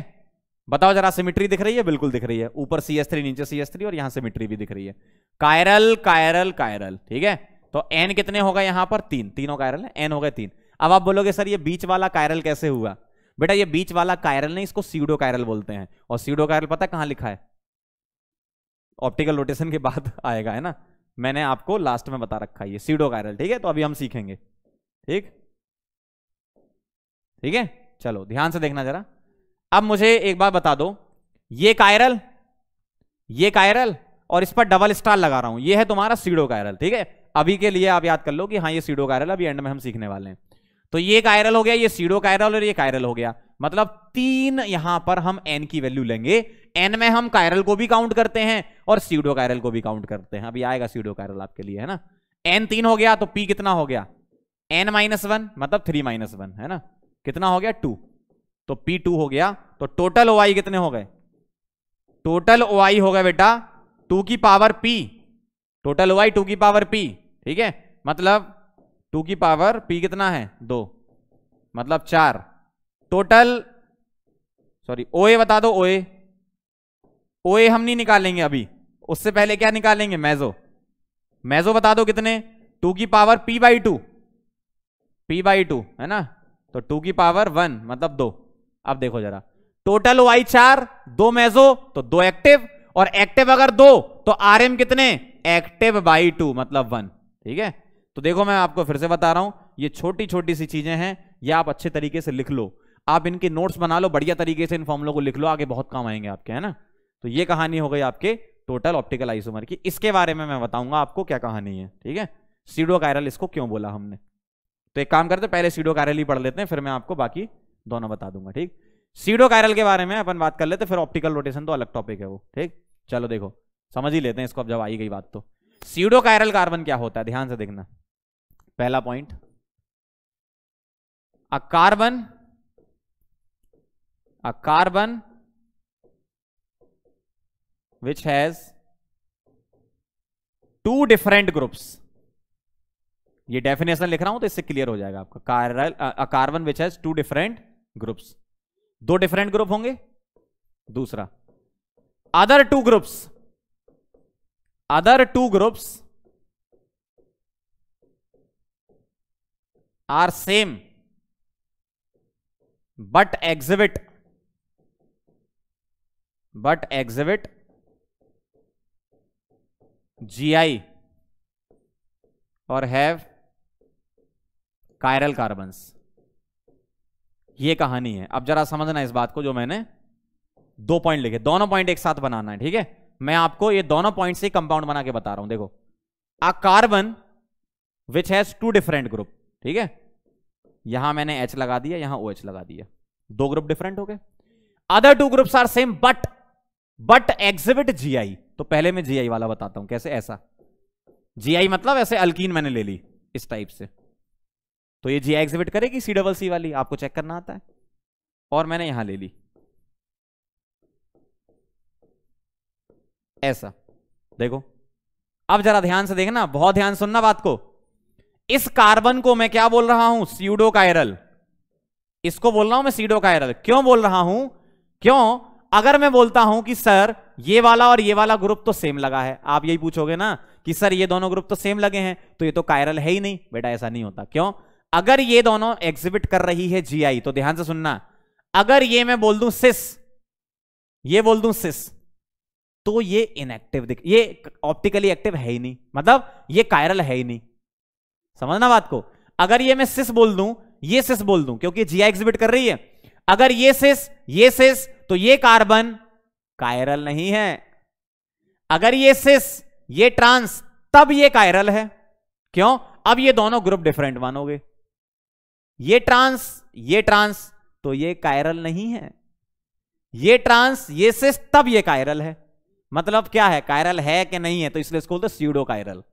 बताओ जरा, सिमिट्री दिख रही है? बिल्कुल दिख रही है, ऊपर CH3 नीचे CH3 और यहां सिमिट्री भी दिख रही है। कायरल कायरल कायरल, ठीक है। तो N कितने होगा यहां पर? 3, तीनों कायरल है, N हो गए 3। अब आप बोलोगे सर ये बीच वाला कायरल कैसे हुआ? बेटा ये बीच वाला कायरल नहीं, इसको सीडो कायरल बोलते हैं। और सीडो कायरल पता है कहां लिखा है? ऑप्टिकल रोटेशन के बाद आएगा, है ना, मैंने आपको लास्ट में बता रखा है ये सीडो कायरल, ठीक है। तो अभी हम सीखेंगे, ठीक ठीक है। चलो ध्यान से देखना जरा। अब मुझे एक बात बता दो, ये कायरल और इस पर डबल स्टार लगा रहा हूं, ये है तुम्हारा सीडो कायरल, ठीक है। अभी के लिए आप याद कर लो कि हाँ ये सीडो कायरल, अभी एंड में हम सीखने वाले हैं। तो ये कायरल हो गया, ये सीडो कायरल और ये कायरल हो गया, मतलब 3 यहां पर हम N की वैल्यू लेंगे। N में हम कायरल को भी काउंट करते हैं और सीडो कायरल को भी काउंट करते हैं। अभी आएगा सीडो कायरल आपके लिए, है ना। N 3 हो गया तो P कितना हो गया? N-1 मतलब 3-1, है ना। कितना हो गया? 2, तो P 2 हो गया। तो टोटल OI कितने हो गए? टोटल OI हो गए बेटा 2 की पावर P, टोटल OI 2 की पावर P, ठीक है। मतलब 2 की पावर P कितना है? 2, मतलब 4 टोटल। सॉरी OA बता दो, OA हम नहीं निकालेंगे अभी, उससे पहले क्या निकालेंगे? मेजो बता दो कितने? 2 की पावर P/2, है ना। तो 2 की पावर 1 मतलब 2। अब देखो जरा, टोटल OI 4, 2 मेजो तो 2 एक्टिव, और एक्टिव अगर 2 तो RM कितने? एक्टिव/2 मतलब 1, ठीक है। तो देखो मैं आपको फिर से बता रहा हूं, ये छोटी छोटी सी चीजें हैं, ये आप अच्छे तरीके से लिख लो, आप इनके नोट्स बना लो, बढ़िया तरीके से इन फॉर्मूलों को लिख लो, आगे बहुत काम आएंगे आपके, है ना। तो ये कहानी हो गई आपके टोटल ऑप्टिकल आइसोमर की। इसके बारे में मैं बताऊंगा आपको क्या कहानी है, ठीक है। सीडो कायरल इसको क्यों बोला हमने, तो एक काम करते पहले सीडो कायरल ही पढ़ लेते हैं, फिर मैं आपको बाकी दोनों बता दूंगा, ठीक। सीडो कायरल के बारे में अपन बात कर लेते, फिर ऑप्टिकल रोटेशन तो अलग टॉपिक है वो, ठीक। चलो देखो समझ ही लेते हैं इसको, अब जब आई गई बात तो। सीडो कायरल कार्बन क्या होता है, ध्यान से देखना। पहला point, a carbon which has 2 different groups, ये डेफिनेशन लिख रहा हूं तो इससे क्लियर हो जाएगा आपका। Carbon which has 2 different groups, 2 different group होंगे। दूसरा, other two groups are same but exhibit GI और हैव कायरल कार्बन्स। ये कहानी है। अब जरा समझना इस बात को, जो मैंने 2 पॉइंट लिखे, दोनों पॉइंट एक साथ बनाना है, ठीक है। मैं आपको ये दोनों पॉइंट से कंपाउंड बना के बता रहा हूं। देखो, अ carbon which has 2 different group, ठीक है। यहां मैंने H लगा दिया, यहां OH लगा दिया, 2 ग्रुप डिफरेंट हो गए। Other 2 groups are same but exhibit GI। तो पहले मैं GI वाला बताता हूं कैसे। ऐसा GI मतलब ऐसे अल्कीन मैंने ले ली इस टाइप से, तो ये GI एग्जिबिट करेगी C वाली, आपको चेक करना आता है। और मैंने यहां ले ली ऐसा, देखो। अब जरा ध्यान से देखना, बहुत ध्यान सुनना बात को। इस कार्बन को मैं क्या बोल रहा हूं? Pseudo chiral. इसको बोल रहा हूं मैं सीडो कायरल। क्यों बोल रहा हूं? क्यों? अगर मैं बोलता हूं कि सर ये वाला और ये वाला ग्रुप तो सेम लगा है, आप यही पूछोगे ना कि सर ये दोनों ग्रुप तो सेम लगे हैं, तो ये तो कायरल है ही नहीं। बेटा ऐसा नहीं होता। क्यों? अगर ये दोनों एग्जिबिट कर रही है जीआई, तो ध्यान से सुनना, अगर ये मैं बोल दूं सिस, ये बोल दूं सिस, तो ये इनएक्टिव ये ऑप्टिकली एक्टिव है ही नहीं, मतलब ये कायरल है ही नहीं। समझना बात को। अगर ये मैं सिस बोल दूं, ये सिस बोल दूं, क्योंकि जीआई एग्जिबिट कर रही है, अगर ये सिस तो ये कार्बन कायरल नहीं है। अगर ये सिस ये ट्रांस, तब ये कायरल है। क्यों? अब ये दोनों ग्रुप डिफरेंट मानोगे। ये ट्रांस तो ये कायरल नहीं है। ये ट्रांस ये सिस, तब ये कायरल है। मतलब क्या है, कायरल है कि नहीं है, तो इसलिए इसको बोलते स्यूडो कायरल।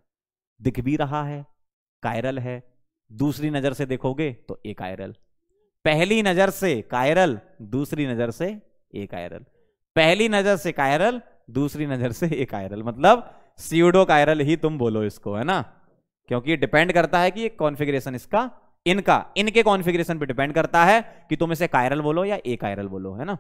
दिख भी रहा है कायरल है, दूसरी नजर से देखोगे तो ए कायरल। पहली नजर से कायरल, दूसरी नजर से ए कायरल। पहली नजर से कायरल, दूसरी नजर से ए कायरल, मतलब स्यूडो कायरल ही तुम बोलो इसको, है ना। क्योंकि डिपेंड करता है कि कॉन्फ़िगरेशन इसका इनके कॉन्फ़िगरेशन पे डिपेंड करता है कि तुम इसे कायरल बोलो या ए कायरल बोलो, है ना।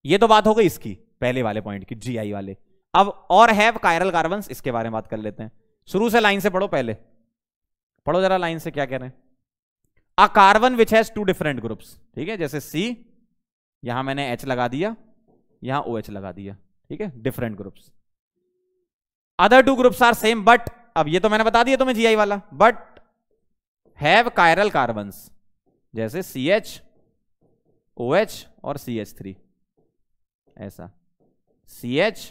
ये तो बात हो गई इसकी पहले वाले पॉइंट की, जीआई वाले। अब और हैव कायरल कार्बन्स, इसके बारे में बात कर लेते हैं। शुरू से लाइन से पढ़ो, पहले पढ़ो जरा लाइन से क्या कह रहे हैं। A carbon which has two different groups, ठीक है, जैसे सी, यहां मैंने H लगा दिया, यहां OH लगा दिया, ठीक है, different groups. Other two groups are same but, अब ये तो मैंने बता दिया तुम्हें जीआई वाला, बट हैव कायरल कार्बन्स, जैसे CH, OH और CH3, ऐसा CH,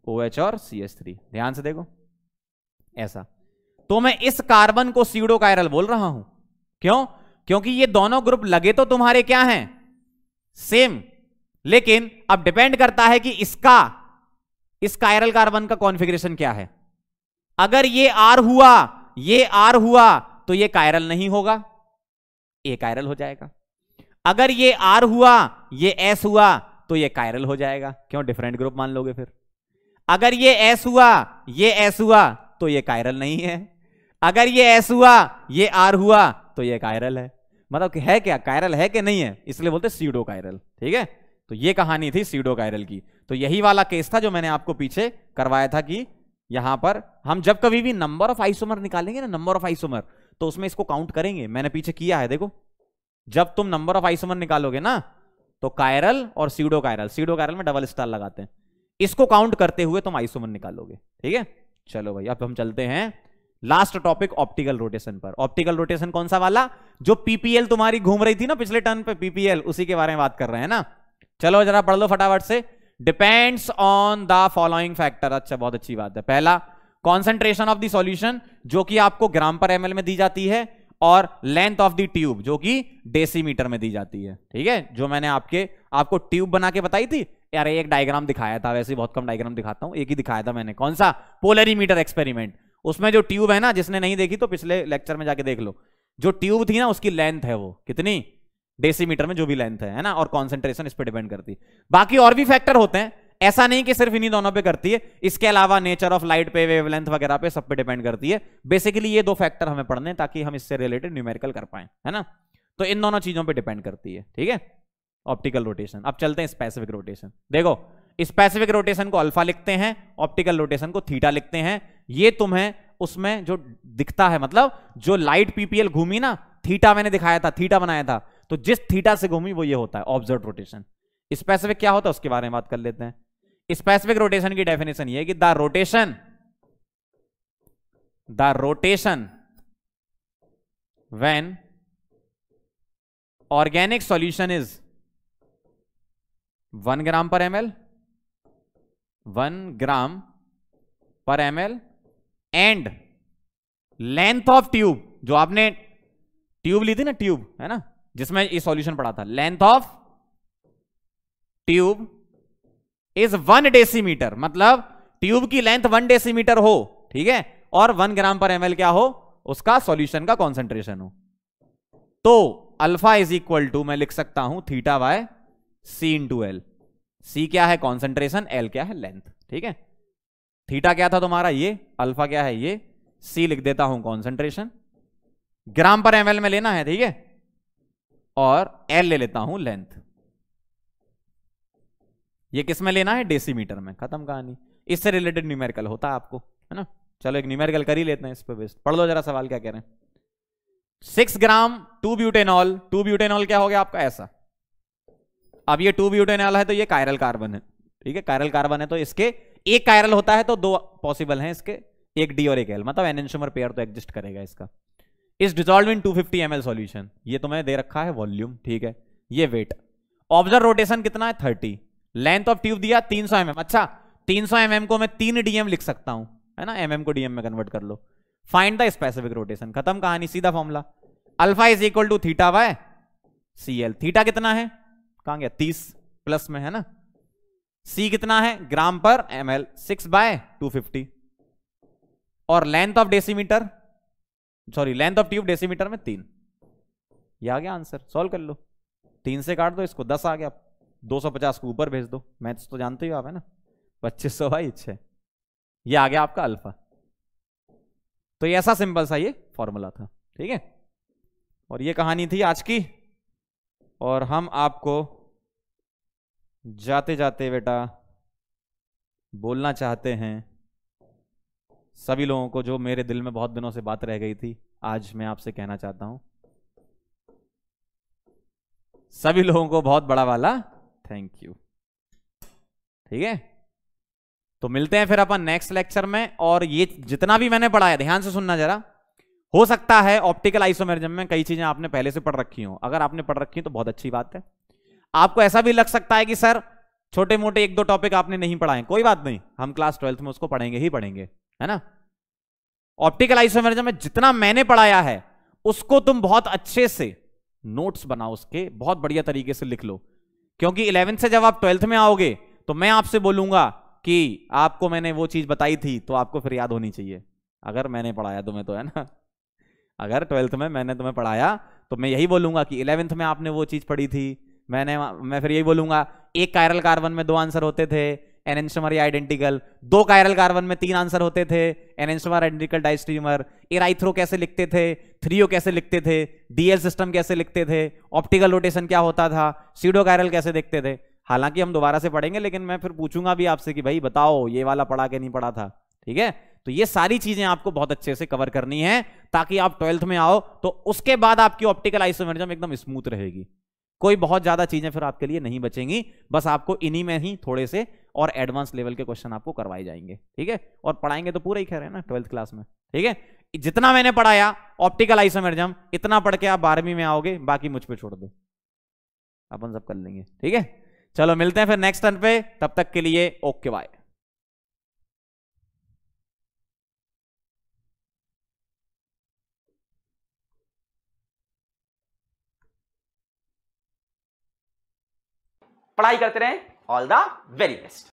OH और CH3। ध्यान से देखो, ऐसा। तो मैं इस कार्बन को स्यूडो कायरल बोल रहा हूं। क्यों? क्योंकि ये दोनों ग्रुप लगे तो तुम्हारे क्या हैं, सेम, लेकिन अब डिपेंड करता है कि इस कायरल कार्बन का कॉन्फ़िगरेशन क्या है। अगर ये R हुआ तो ये कायरल नहीं होगा, ए कायरल हो जाएगा। अगर ये R हुआ, ये S हुआ, तो ये कायरल हो जाएगा। क्यों? डिफरेंट ग्रुप मान लोगे फिर। अगर ये S हुआ, ये S हुआ, तो ये कायरल नहीं है। अगर ये S हुआ, ये R हुआ, तो ये कायरल है। मतलब है क्या, कायरल है कि नहीं है, इसलिए बोलते स्यूडो कायरल। ठीक है, तो ये कहानी थी स्यूडो कायरल की। तो यही वाला केस था जो मैंने आपको पीछे करवाया था कि यहां पर हम जब कभी भी नंबर ऑफ आइसोमर निकालेंगे ना, नंबर ऑफ आइसोमर, तो उसमें इसको काउंट करेंगे। मैंने पीछे किया है, देखो, जब तुम नंबर ऑफ आइसोमर निकालोगे ना, तो कायरल और स्यूडो कायरल में डबल स्टार लगाते हैं, इसको काउंट करते हुए तुम आइसोमर निकालोगे। ठीक है, चलो भाई अब हम चलते हैं लास्ट टॉपिक ऑप्टिकल रोटेशन पर। ऑप्टिकल रोटेशन कौन सा वाला, जो पीपीएल तुम्हारी घूम रही थी ना पिछले टर्न पे, पीपीएल, उसी के बारे में बात कर रहे हैं ना। चलो जरा पढ़ लो फटाफट से। Depends on the following factor. अच्छा, बहुत अच्छी बात है। पहला, कॉन्सेंट्रेशन ऑफ द सॉल्यूशन, जो कि आपको ग्राम पर एमएल में दी जाती है, और लेंथ ऑफ द ट्यूब, जो कि डेसीमीटर में दी जाती है। ठीक है, जो मैंने आपको ट्यूब बना के बताई थी यार, एक डायग्राम दिखाया था, वैसे बहुत कम डायग्राम दिखाता हूं, एक ही दिखाया था मैंने। कौन सा? Polarimeter experiment. उसमें जो ट्यूब है ना, जिसने नहीं देखी तो पिछले लेक्चर में जाके देख लो, जो ट्यूब थी ना उसकी लेंथ है वो कितनी, डेसीमीटर में जो भी लेंथ है ना, और कॉन्सेंट्रेशन इस पर डिपेंड करती है। बाकी और भी फैक्टर होते हैं, ऐसा नहीं कि सिर्फ इन्हीं दोनों पे करती है, इसके अलावा नेचर ऑफ लाइट पे, वेवलेंथ वगैरह पे, सब पे डिपेंड करती है। बेसिकली ये दो फैक्टर हमें पढ़ने हैं ताकि हम इससे रिलेटेड न्यूमेरिकल कर पाए, है ना। तो इन दोनों चीजों पे डिपेंड करती है। ठीक है, ऑप्टिकल रोटेशन। अब चलते हैं स्पेसिफिक रोटेशन। देखो, स्पेसिफिक रोटेशन को अल्फा लिखते हैं, ऑप्टिकल रोटेशन को थीटा लिखते हैं। ये तुम्हें उसमें जो दिखता है, मतलब जो लाइट पीपीएल घूमी ना, थीटा मैंने दिखाया था, थीटा बनाया था, तो जिस थीटा से घूमी वो ये होता है ऑब्जर्व रोटेशन। स्पेसिफिक क्या होता है उसके बारे में बात कर लेते हैं। स्पेसिफिक रोटेशन की डेफिनेशन ये है कि the rotation when organic solution is 1 ग्राम पर एमएल, 1 ग्राम पर ML, and length of tube, जो आपने ट्यूब ली थी ना, ट्यूब है ना जिसमें ये सॉल्यूशन पड़ा था, length of tube is 1 decimetre, मतलब ट्यूब की लेंथ 1 डेसीमीटर हो, ठीक है, और 1 ग्राम पर एमएल क्या हो, उसका सॉल्यूशन का कॉन्सेंट्रेशन हो। तो अल्फा इज इक्वल टू, मैं लिख सकता हूं theta by C into L. C क्या है? कॉन्सेंट्रेशन, एल क्या है? लेंथ। ठीक है, थीटा क्या था तुम्हारा ये, अल्फा क्या है ये, सी लिख देता हूं कॉन्सेंट्रेशन, ग्राम पर एमएल में लेना है, ठीक है, और एल ले लेता हूं लेंथ। ये किस में लेना है, डेसीमीटर में, खत्म कहानी। इससे रिलेटेड न्यूमेरिकल होता है आपको, है ना। चलो एक न्यूमेरिकल कर ही लेते हैं इस पे बेस्ड। पढ़ लो जरा सवाल क्या कह रहे हैं। 6 ग्राम 2 ब्यूटेनॉल, 2 ब्यूटेनॉल क्या हो गया आपका ऐसा। अब ये 2 ब्यूटेनॉल है तो ये कायरल कार्बन है, ठीक है, कायरल कार्बन है तो इसके एक कायरल होता है तो दो पॉसिबल हैं इसके, एक डी और एक एल, मतलब एनएंशियोमर पेयर तो एग्जिस्ट करेगा इसका। इस डिसॉल्व इन 250 ml सॉल्यूशन, ये तुम्हें दे रखा है वॉल्यूम, ठीक है, ये वेट। ऑब्जर्व रोटेशन कितना है 30, लेंथ ऑफ ट्यूब दिया 300 mm। अच्छा 300 mm को मैं 3 dm लिख सकता हूं, है ना, mm को dm में कन्वर्ट कर लो। फाइंड द स्पेसिफिक रोटेशन, खत्म कहानी, सीधा formula. Alpha is equal to theta by C L. Theta कितना है, कहां गया, 30 प्लस में, है ना। सी कितना है, ग्राम पर ml, 6/250। और length of decimetre, sorry length of tube decimetre में 3। ये आ गया आंसर, सॉल्व कर लो। 3 से काट दो इसको, 10 आ गया, 250 को ऊपर भेज दो, मैथ्स तो जानते ही हो आप, है ना, 2500 बाई 6, ये आ गया आपका अल्फा। तो ये ऐसा सिंपल सा ये फॉर्मूला था, ठीक है। और ये कहानी थी आज की। और हम आपको जाते जाते बेटा बोलना चाहते हैं सभी लोगों को, जो मेरे दिल में बहुत दिनों से बात रह गई थी, आज मैं आपसे कहना चाहता हूं सभी लोगों को बहुत बड़ा वाला थैंक यू, ठीक है। तो मिलते हैं फिर अपन नेक्स्ट लेक्चर में। और ये जितना भी मैंने पढ़ा है ध्यान से सुनना जरा। हो सकता है ऑप्टिकल आइसोमेरिज्म में कई चीजें आपने पहले से पढ़ रखी हो, अगर आपने पढ़ रखी है तो बहुत अच्छी बात है। आपको ऐसा भी लग सकता है कि सर छोटे मोटे 1-2 टॉपिक आपने नहीं पढ़ाए, कोई बात नहीं, हम क्लास 12th में उसको पढ़ेंगे ही पढ़ेंगे, है ना। ऑप्टिकल आइसोमेरिज्म में जितना मैंने पढ़ाया है उसको तुम बहुत अच्छे से नोट्स बनाओ, उसके बहुत बढ़िया तरीके से लिख लो, क्योंकि 11th से जब आप 12th में आओगे तो मैं आपसे बोलूंगा कि आपको मैंने वो चीज बताई थी तो आपको फिर याद होनी चाहिए, अगर मैंने पढ़ाया तुम्हें तो, है ना। अगर 12th में मैंने तुम्हें पढ़ाया तो मैं यही बोलूंगा कि 11th में आपने वो चीज पढ़ी थी, मैं फिर यही बोलूंगा एक कायरल कार्बन में 2 आंसर होते थे, एनेंशियोमर या आइडेंटिकल, 2 कायरल कार्बन में 3 आंसर होते थे, एनेंशियोमर आइडेंटिकल डाइस्ट्रीमर, एराइथ्रो कैसे लिखते थे, थ्रियो कैसे लिखते थे, डीएल सिस्टम कैसे लिखते थे, ऑप्टिकल रोटेशन क्या होता था, सीडो कायरल कैसे देखते थे। हालांकि हम दोबारा से पढ़ेंगे, लेकिन मैं फिर पूछूंगा भी आपसे कि भाई बताओ ये वाला पढ़ा के नहीं पढ़ा था, ठीक है। तो ये सारी चीजें आपको बहुत अच्छे से कवर करनी है ताकि आप 12th में आओ तो उसके बाद आपकी ऑप्टिकल आइसोमेरिज्म एकदम स्मूथ रहेगी, कोई बहुत ज्यादा चीजें फिर आपके लिए नहीं बचेंगी, बस आपको इन्हीं में ही थोड़े से और एडवांस लेवल के क्वेश्चन आपको करवाए जाएंगे, ठीक है। और पढ़ाएंगे तो पूरा ही कह रहे हैं ना 12th क्लास में, ठीक है। जितना मैंने पढ़ाया ऑप्टिकल आइसोमेरिज्म इतना पढ़ के आप 12वीं में आओगे, बाकी मुझ पे छोड़ दो, अपन सब कर लेंगे, ठीक है। चलो मिलते हैं फिर नेक्स्ट टर्न पे, तब तक के लिए ओके बाय। पढ़ाई करते रहें, ऑल द वेरी बेस्ट।